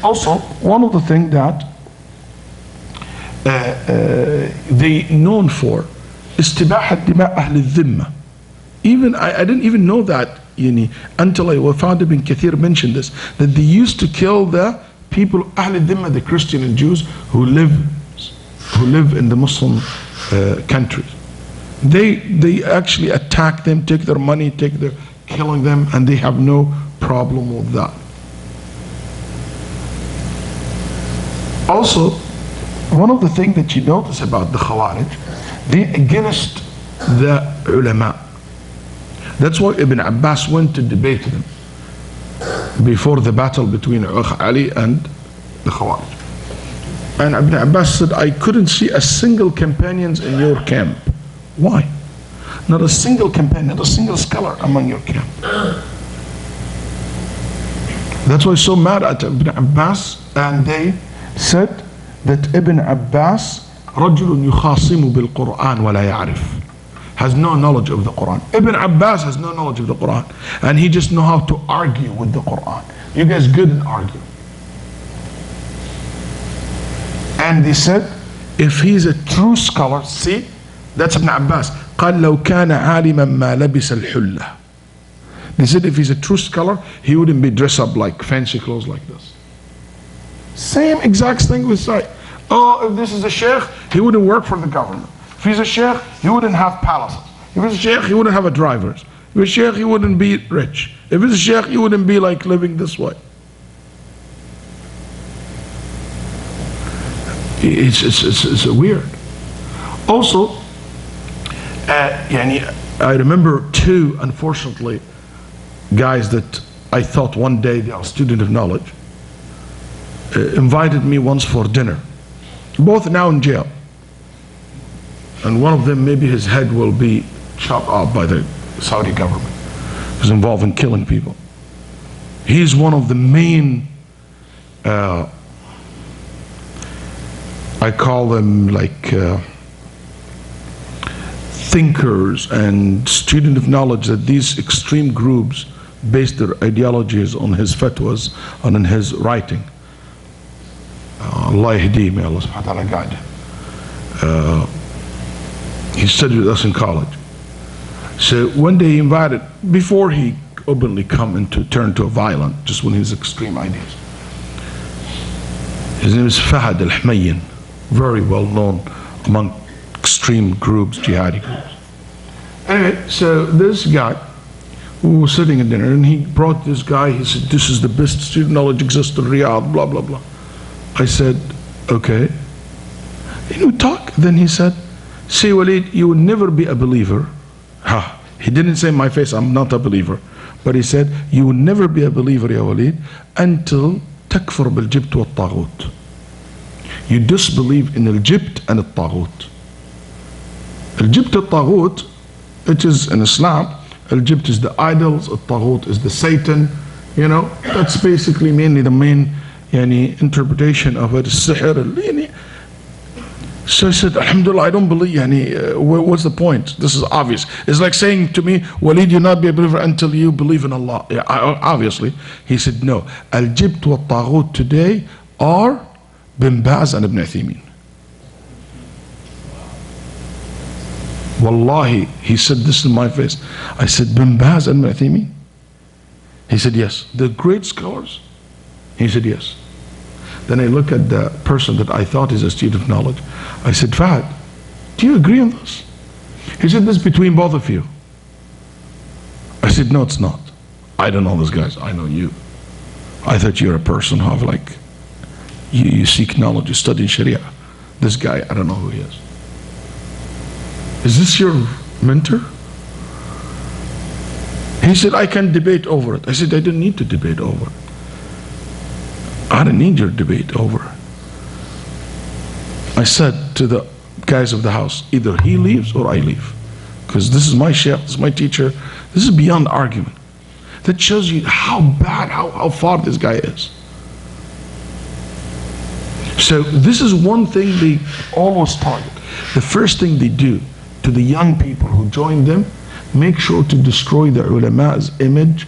Also, one of the things that they known for is استباحة دماء أهل الذمة. Even I didn't even know that until I found Ibn Kathir mentioned this, that they used to kill the people أهل الذمة, the Christian and Jews who live in the Muslim countries. They actually attack them, take their money, killing them, and they have no problem with that. Also, one of the things that you notice about the Khawarij, they against the ulama. That's why Ibn Abbas went to debate them before the battle between Ali and the Khawarij. And Ibn Abbas said, I couldn't see a single companions in your camp. Why? Not a single companion, not a single scholar among your camp. That's why so mad at Ibn Abbas, and they said that Ibn Abbas رجل يخاصم بالقرآن ولا يعرف, has no knowledge of the Quran. Ibn Abbas has no knowledge of the Quran, and he just know how to argue with the Quran. You guys good in arguing. And they said, if he's a true scholar, see, that's Ibn Abbas. قال لو كان عالما ما لبس الحلة. They said if he's a true scholar, he wouldn't be dressed up like fancy clothes like this. Same exact thing we say. Oh, if this is a sheikh, he wouldn't work for the government. If he's a sheikh, he wouldn't have palaces. If he's a sheikh, he wouldn't have a drivers. If he's a sheikh, he wouldn't be rich. If he's a sheikh, he wouldn't be like living this way. It's weird. Also, I remember two, unfortunately, guys that I thought one day they are a student of knowledge, invited me once for dinner. Both now in jail. And one of them, maybe his head will be chopped off by the Saudi government. He's involved in killing people. He's one of the main, I call them like thinkers and student of knowledge, that these extreme groups base their ideologies on his fatwas and on his writing. Allah yahdi, may Allah subhanahu wa ta'ala guide him. He studied with us in college. So one day he invited, before he openly turn to a violent, just when his extreme ideas. His name is Fahad al-Hmayyan, very well known among extreme groups, jihadi groups. Anyway, so this guy, who was sitting at dinner, and he brought this guy, he said, this is the best student knowledge exists in Riyadh, blah, blah, blah. I said, okay. Talk. Then he said, see, Waleed, you will never be a believer. He didn't say in my face, I'm not a believer. But he said, you will never be a believer, ya Waleed, until takfur bil-jibt wa taghut. You disbelieve in al-jibt and al-taghut. Al-jibt al-taghut, it is in Islam, al-jibt is the idols, al-taghut is the Satan. That's basically mainly the main interpretation of it, sihr. So I said, Alhamdulillah, I don't believe, what's the point? This is obvious. It's like saying to me, Waleed, you'll not be a believer until you believe in Allah. Yeah, obviously. He said, no. Al-Jibt wa Taghut today are Bin Baz and Ibn Uthaymeen. Wallahi, he said this in my face. I said, Bin Baz and Ibn Uthaymeen? He said, yes. The great scholars? He said, yes. Then I look at the person that I thought is a student of knowledge. I said, Fahad, do you agree on this? He said, this is between both of you. I said, no, it's not. I don't know those guys. I know you. I thought you're a person who have like, you seek knowledge, you study Sharia. This guy, I don't know who he is. Is this your mentor? He said, I can debate over it. I said, I didn't need to debate over it. I don't need your debate over it. I said to the guys of the house, either he leaves or I leave. Because this is my sheikh, this is my teacher. This is beyond argument. That shows you how bad, how far this guy is. So this is one thing they always target. The first thing they do to the young people who join them, make sure to destroy the ulama's image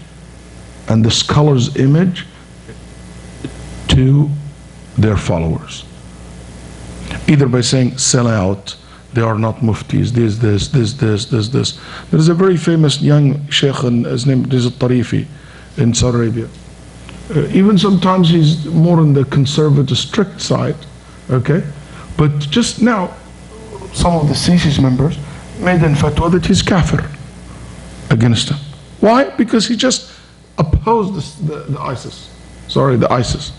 and the scholar's image to their followers. Either by saying, sell out, they are not muftis, this. There is a very famous young sheikh, his name is Tarifi in Saudi Arabia. Even sometimes he's more on the conservative, strict side, okay? But just now, some of the CC's members made an fatwa that he's kafir against him. Why? Because he just opposed the ISIS. Sorry, the ISIS.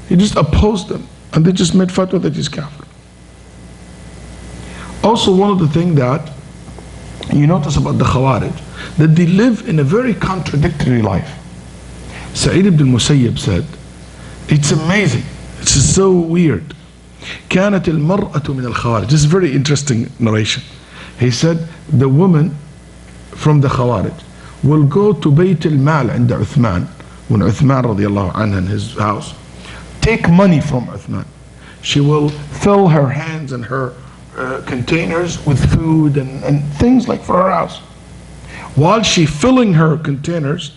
He just opposed them, and they just made fatwa that he's kafir. Also, one of the things that you notice about the Khawarij, that they live in a very contradictory life. Sa'id ibn al-Musayyib said, it's amazing, it's so weird. كانت المرأة من الخوارج. This is a very interesting narration. He said, the woman from the Khawarij will go to Bayt al-Mal عند Uthman, when Uthman radiallahu anhu in his house, take money from Uthman. She will fill her hands and her containers with food and things like for her house. While she filling her containers,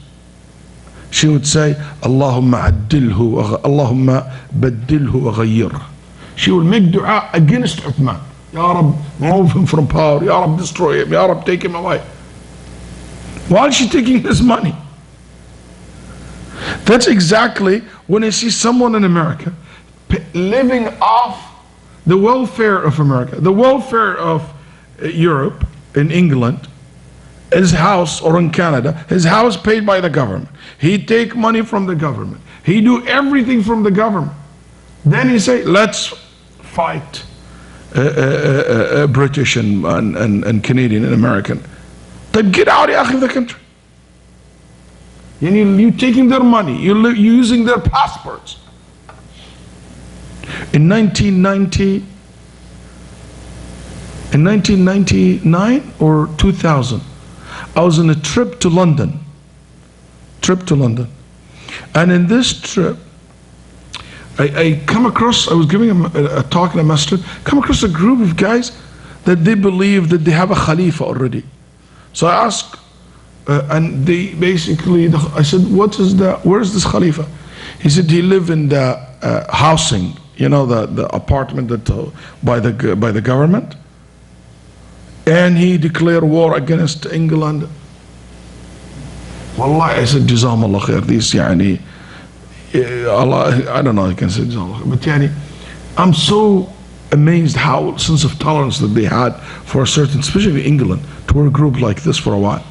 she would say, Allahumma addilhu, Allahumma baddilhu wa ghayyir. She will make dua against Uthman. Ya Rab, remove him from power. Ya Rab, destroy him. Ya Rab, take him away. While she's taking his money. That's exactly when I see someone in America living off the welfare of America, the welfare of Europe, in England, his house, or in Canada, his house paid by the government. He take money from the government. He do everything from the government. Then he say, let's fight British and Canadian and American. Then get out of the country. You taking their money, you're using their passports. In 1999 or 2000, I was on a trip to London. And in this trip, I come across, I was giving a talk in a masjid, come across a group of guys that they believe that they have a Khalifa already. So I asked, and they basically, I said, where is this Khalifa? He said he live in the housing, the apartment that by the government. And he declared war against England. Wallahi, I said, Jazakallah khair. These, Allah, I don't know, I can say Jazakallah, but I'm so amazed how sense of tolerance that they had for a certain, especially England, to a group like this for a while.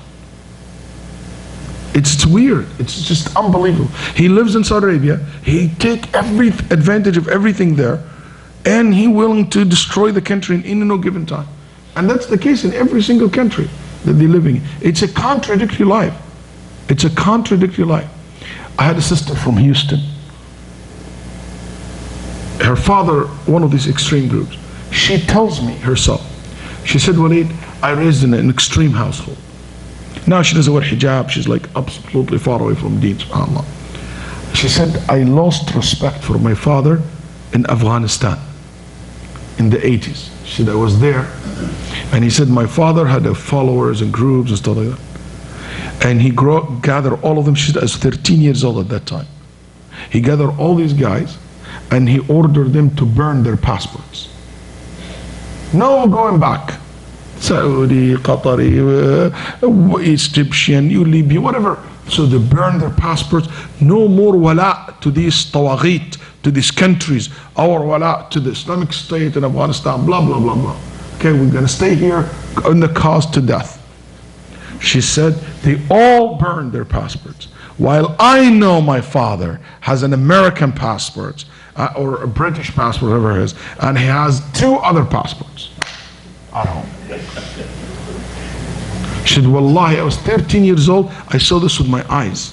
It's weird. It's just unbelievable. He lives in Saudi Arabia. He take every advantage of everything there, and he willing to destroy the country in no given time. And that's the case in every single country that they're living in. It's a contradictory life. It's a contradictory life. I had a sister from Houston. Her father, one of these extreme groups. She tells me herself. She said, Waleed, I raised in an extreme household. Now she doesn't wear hijab. She's like absolutely far away from deen, subhanAllah. She said, I lost respect for my father in Afghanistan, in the 80s. She said, I was there. And he said, my father had followers and groups and stuff like that. And he gathered all of them. She said, I was 13 years old at that time. He gathered all these guys and he ordered them to burn their passports. No going back. Saudi, Qatari, Egyptian, Libya, whatever. So they burn their passports. No more wala to these tawaghit, to these countries. Our wala to the Islamic State in Afghanistan, blah, blah, blah, blah. Okay, we're going to stay here on the cause to death. She said they all burned their passports. While I know my father has an American passport or a British passport, whatever it is, and he has 2 other passports at home. She said, Wallahi, I was 13 years old. I saw this with my eyes.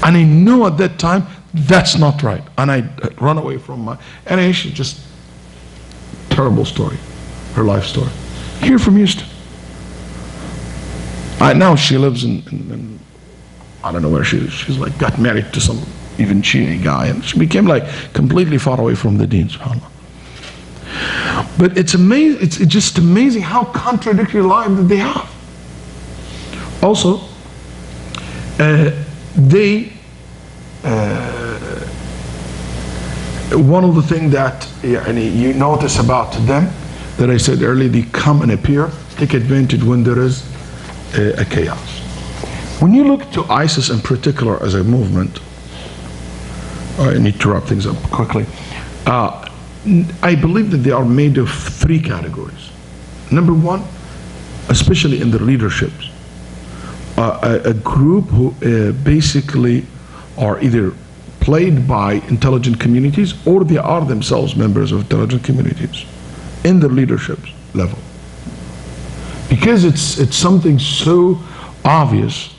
And I knew at that time, that's not right. And I run away from my, and she just, terrible story, her life story. Here from Houston. Now she lives in I don't know where she is. She's like got married to some even Shiite guy, and she became like completely far away from the deen, subhanAllah. But it's amazing, it's just amazing how contradictory lives that they have. Also, one of the things that you notice about them, that I said earlier, they come and appear, take advantage when there is a chaos. When you look to ISIS in particular as a movement, I need to wrap things up quickly. I believe that they are made of 3 categories. Number 1, especially in the leaderships, a group who basically are either played by intelligent communities or they are themselves members of intelligent communities in the leadership level. Because it's something so obvious.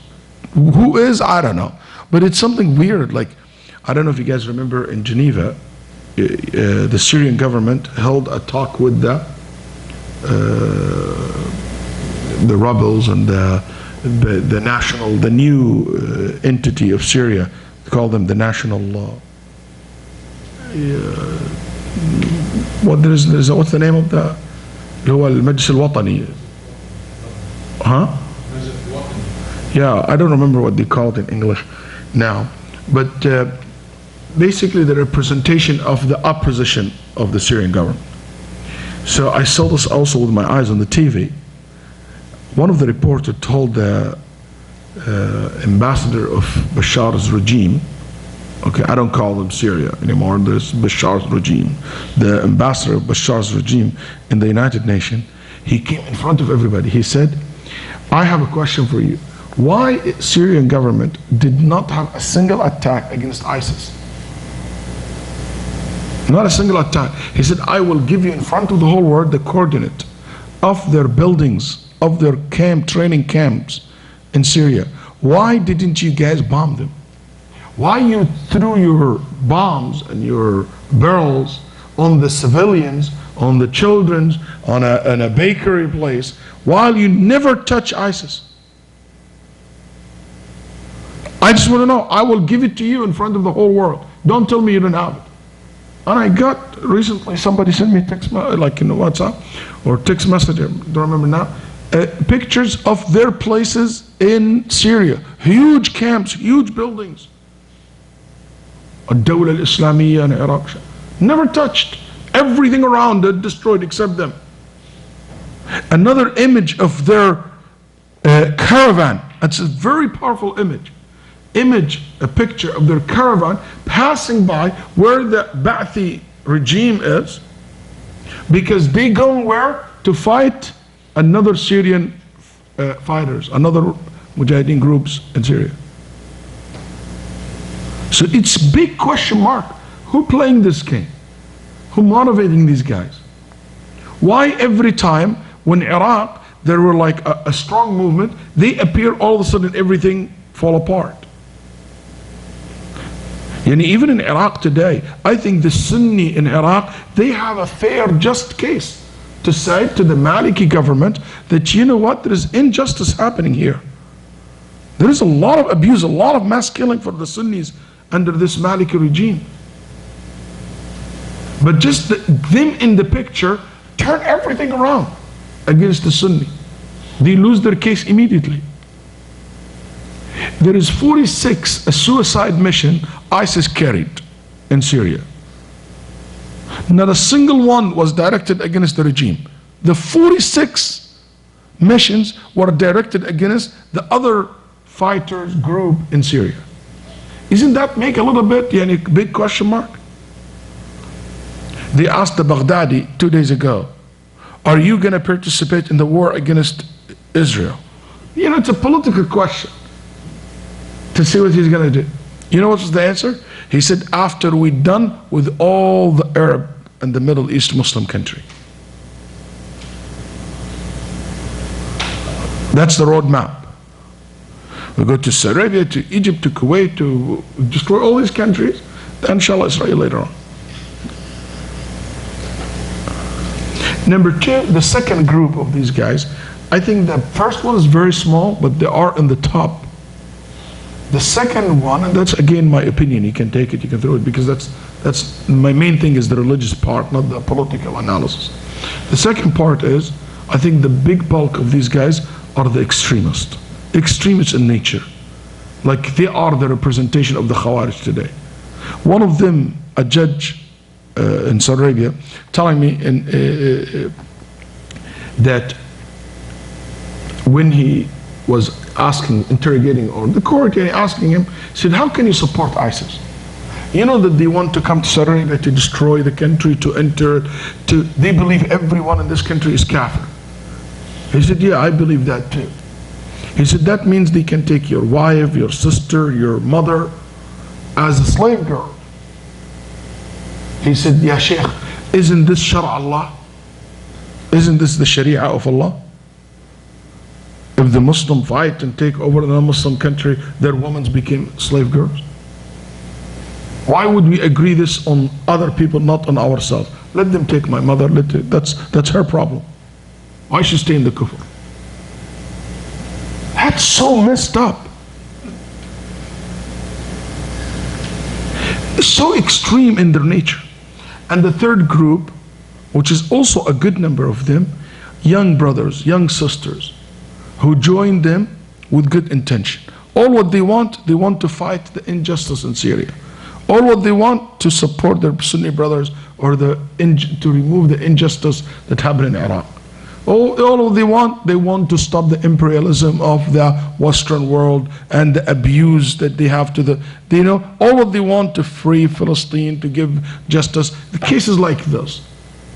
Who is, I don't know, but it's something weird. Like, I don't know if you guys remember in Geneva, the Syrian government held a talk with the rebels and the national, the new entity of Syria. They call them the national what's the name of the هو المجلس الوطني huh? Yeah, I don't remember what they call it in English now, but basically the representation of the opposition of the Syrian government. So I saw this also with my eyes on the TV. One of the reporters told the ambassador of Bashar's regime, okay, I don't call them Syria anymore, there's Bashar's regime, the ambassador of Bashar's regime in the United Nations, he came in front of everybody. He said, I have a question for you. Why Syrian government did not have a single attack against ISIS? Not a single attack. He said, I will give you in front of the whole world the coordinate of their buildings, of their training camps in Syria. Why didn't you guys bomb them? Why you threw your bombs and your barrels on the civilians, on the children, on a bakery place, while you never touch ISIS? I just want to know. I will give it to you in front of the whole world. Don't tell me you don't have it. And I got recently, somebody sent me text, like in WhatsApp or text message, I don't remember now, pictures of their places in Syria. Huge camps, huge buildings. الدولة الإسلامية in Iraq. Never touched. Everything around it destroyed except them. Another image of their caravan. It's a very powerful image. A picture of their caravan passing by where the Ba'athi regime is, because they go where? To fight another Syrian fighters, another Mujahideen groups in Syria. So it's big question mark. Who playing this game? Who motivating these guys? Why every time when Iraq there were like a strong movement, they appear all of a sudden everything fall apart? And even in Iraq today, I think the Sunni in Iraq, they have a fair, just case to say to the Maliki government that, you know what, there is injustice happening here. There is a lot of abuse, a lot of mass killing for the Sunnis under this Maliki regime. But just them in the picture turn everything around against the Sunni. They lose their case immediately. There is 46 a suicide mission ISIS carried in Syria. Not a single one was directed against the regime. The 46 missions were directed against the other fighters group in Syria. Isn't that make a little bit, big question mark? They asked the Baghdadi 2 days ago, are you going to participate in the war against Israel? It's a political question to see what he's going to do. You know what was the answer? He said, after we're done with all the Arab and the Middle East Muslim country. That's the roadmap. We go to Saudi Arabia, to Egypt, to Kuwait, to destroy all these countries, then inshallah Israel later on. Number two, the second group of these guys, I think the first one is very small, but they are in the top. The second one, and that's again my opinion, you can take it, you can throw it, because that's my main thing is the religious part, not the political analysis. The second part is, I think the big bulk of these guys are the extremists in nature. Like they are the representation of the Khawarij today. One of them, a judge in Saudi Arabia, telling me that when he was interrogating, or the court asking him, said, how can you support ISIS? You know that they want to come to Saudi Arabia to destroy the country, to enter, they believe everyone in this country is kafir. He said, yeah, I believe that too. He said, that means they can take your wife, your sister, your mother as a slave girl. He said, Ya Sheikh, isn't this Shara Allah? Isn't this the Sharia of Allah? If the Muslim fight and take over a non-Muslim country, their women became slave girls. Why would we agree this on other people, not on ourselves? Let them take my mother, that's her problem. Why should she stay in the kufr? That's so messed up. It's so extreme in their nature. And the third group, which is also a good number of them, young brothers, young sisters, who join them with good intention. All what they want to fight the injustice in Syria. All what they want to support their Sunni brothers, or to remove the injustice that happened in Iraq. All they want to stop the imperialism of the Western world and the abuse that they have to all what they want to free Palestine, to give justice. The cases like this,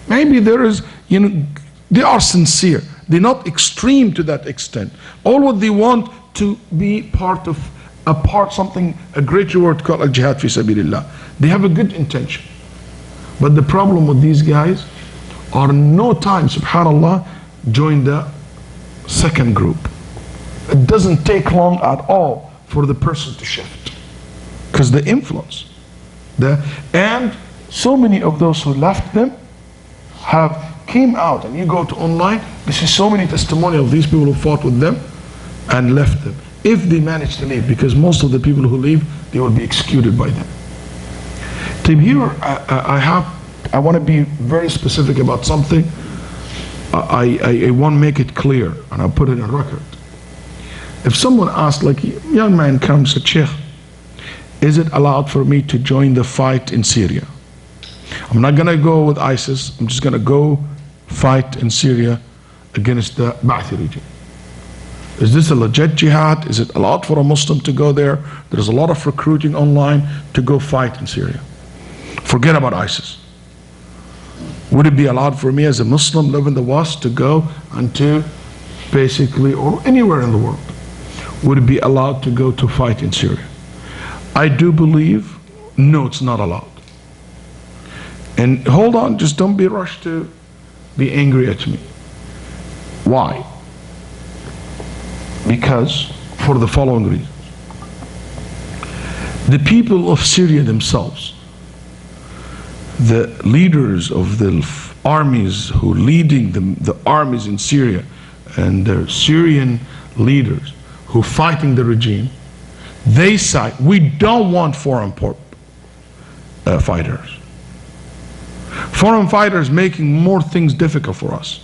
maybe there is, they are sincere. They're not extreme to that extent. All what they want to be part of a great reward called al-jihad fi sabilillah. They have a good intention. But the problem with these guys are no time, subhanallah, join the second group. It doesn't take long at all for the person to shift, because the influence. And so many of those who left them came out, and you go to online, you see so many testimonials of these people who fought with them and left them. If they manage to leave, because most of the people who leave, they will be executed by them. Here, I want to be very specific about something. I want to make it clear, and I'll put it in record. If someone asks, like a young man comes to Sheikh, is it allowed for me to join the fight in Syria? I'm not going to go with ISIS, I'm just going to go fight in Syria against the Ba'athi regime. Is this a legit jihad? Is it allowed for a Muslim to go there? There's a lot of recruiting online to go fight in Syria. Forget about ISIS. Would it be allowed for me as a Muslim live in the West to go and to basically, or anywhere in the world, would it be allowed to go to fight in Syria? I do believe, no, it's not allowed. And hold on, just don't be rushed to be angry at me. Why? Because, for the following reasons. The people of Syria themselves, the leaders of the armies who leading the armies in Syria, and the Syrian leaders who fighting the regime, they say, we don't want foreign fighters. Foreign fighters making more things difficult for us.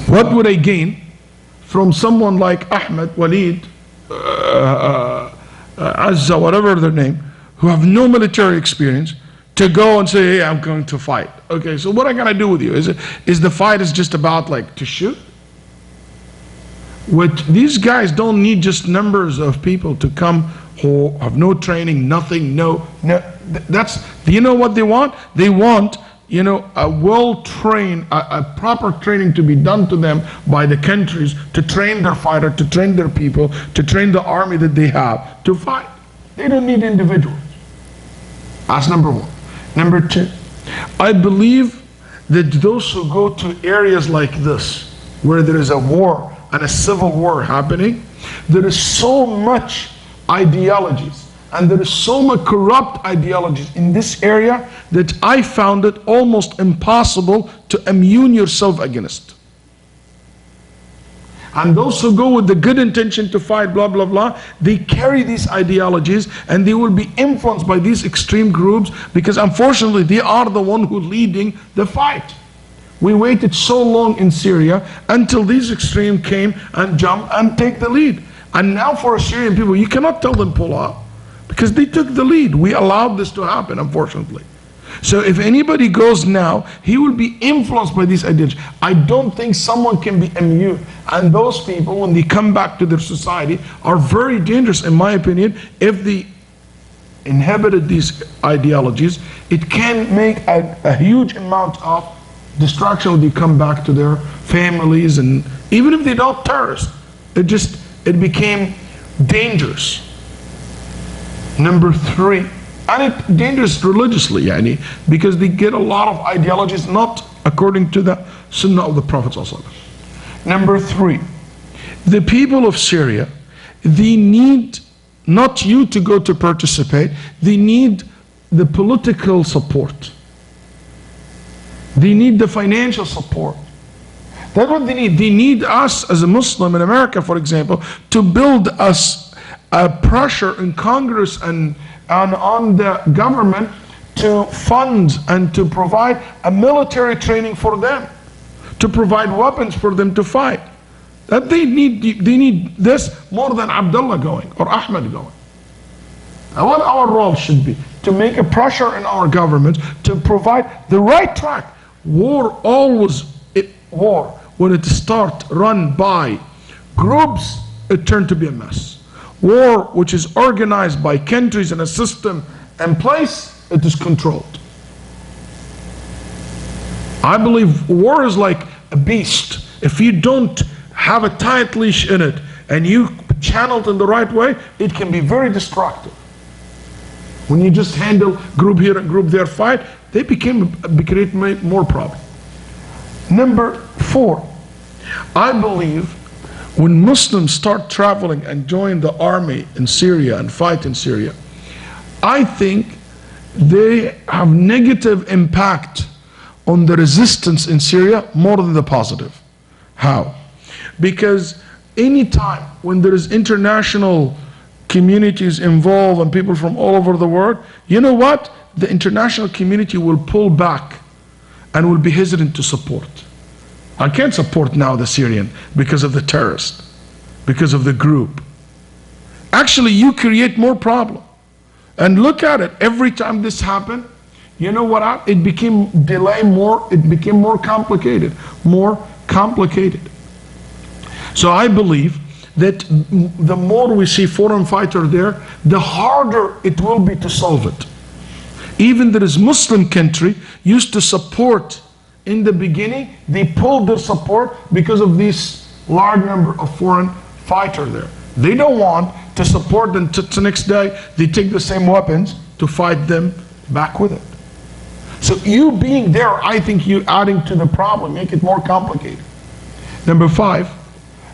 What would I gain from someone like Ahmed, Waleed, Azza, whatever their name, who have no military experience, to go and say, hey, I'm going to fight. Okay, so what am I going to do with you? Is the fight is just about like to shoot? These guys don't need just numbers of people to come who have no training, nothing, no. Do you know what they want? They want, a well-trained, a proper training to be done to them by the countries to train their fighter, to train their people, to train the army that they have to fight. They don't need individuals. That's number one. Number two, I believe that those who go to areas like this, where there is a war and a civil war happening, there is so much ideologies and there is so much corrupt ideologies in this area that I found it almost impossible to immune yourself against. And those who go with the good intention to fight, blah, blah, blah, they carry these ideologies and they will be influenced by these extreme groups, because unfortunately they are the one who leading the fight. We waited so long in Syria until these extreme came and jumped and take the lead. And now for Syrian people, you cannot tell them pull out, because they took the lead. We allowed this to happen, unfortunately. So if anybody goes now, he will be influenced by these ideas. I don't think someone can be immune. And those people, when they come back to their society, are very dangerous, in my opinion. If they inhabited these ideologies, it can make a huge amount of destruction when they come back to their families. And even if they're not terrorists, it became dangerous. Number three, and it's dangerous religiously, because they get a lot of ideologies not according to the Sunnah of the Prophet ﷺ. Number three, the people of Syria, they need not you to go to participate, they need the political support. They need the financial support. That's what they need. They need us as a Muslim in America, for example, to build us a pressure in Congress and on the government to fund and to provide a military training for them, to provide weapons for them to fight. That they need this more than Abdullah going or Ahmed going. And what our role should be, to make a pressure in our government to provide the right track. War when it starts run by groups, it turned to be a mess. War which is organized by countries and a system in place, it is controlled. I believe war is like a beast. If you don't have a tight leash in it and you channel it in the right way, it can be very destructive. When you just handle group here and group there fight, they create more problem. Number four, I believe when Muslims start traveling and join the army in Syria and fight in Syria, I think they have negative impact on the resistance in Syria more than the positive. How? Because anytime when there is international communities involved and people from all over the world, you know what? The international community will pull back and will be hesitant to support. I can't support now the Syrian because of the terrorist, because of the group. Actually, you create more problem. And look at it, every time this happened, you know what? It became it became more complicated. So I believe that the more we see foreign fighter there, the harder it will be to solve it. Even there is Muslim country used to support in the beginning, they pulled their support because of this large number of foreign fighters there. They don't want to support them to the next day, they take the same weapons to fight them back with it. So you being there, I think you adding to the problem, make it more complicated. Number five,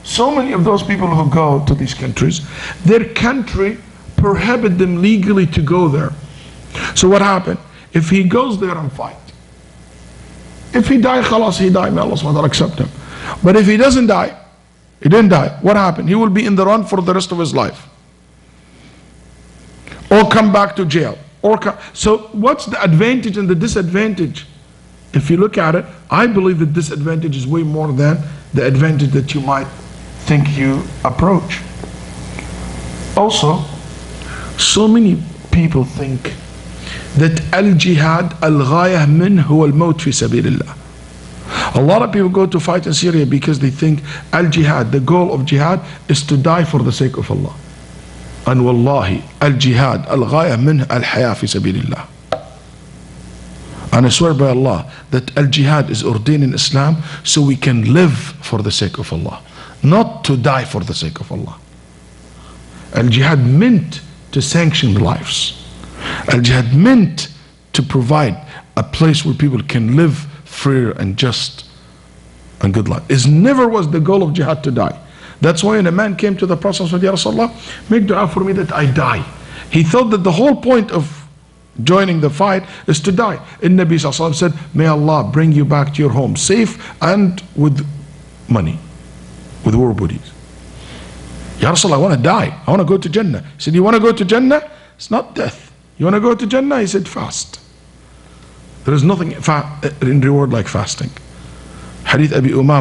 so many of those people who go to these countries, their country prohibit them legally to go there. So what happened? If he goes there and fight, if he died, khalas, he died, may Allah subhanahu wa ta'ala accept him. But if he doesn't die, he didn't die, what happened? He will be in the run for the rest of his life. Or come back to jail, So what's the advantage and the disadvantage? If you look at it, I believe the disadvantage is way more than the advantage that you might think you approach. Also, so many people think that al-jihad al-ghayah min huwa al-maut fi sabilillah. A lot of people go to fight in Syria because they think al-jihad, the goal of jihad is to die for the sake of Allah. And wallahi, al-jihad al-ghayah min al-hayah fi sabilillah. And I swear by Allah that al-jihad is ordained in Islam so we can live for the sake of Allah, not to die for the sake of Allah. Al-jihad meant to sanction lives. Al-jihad meant to provide a place where people can live free and just and good life. It never was the goal of jihad to die. That's why when a man came to the Prophet and said, Ya Rasulullah, make dua for me that I die. He thought that the whole point of joining the fight is to die. And Nabi Sallallahu Alaihi Wasallam said, may Allah bring you back to your home safe and with money, with war bodies. Ya Rasulullah, I want to die. I want to go to Jannah. He said, you want to go to Jannah? It's not death. You want to go to Jannah? He said, fast. There is nothing in reward like fasting. Hadith Abi Umam.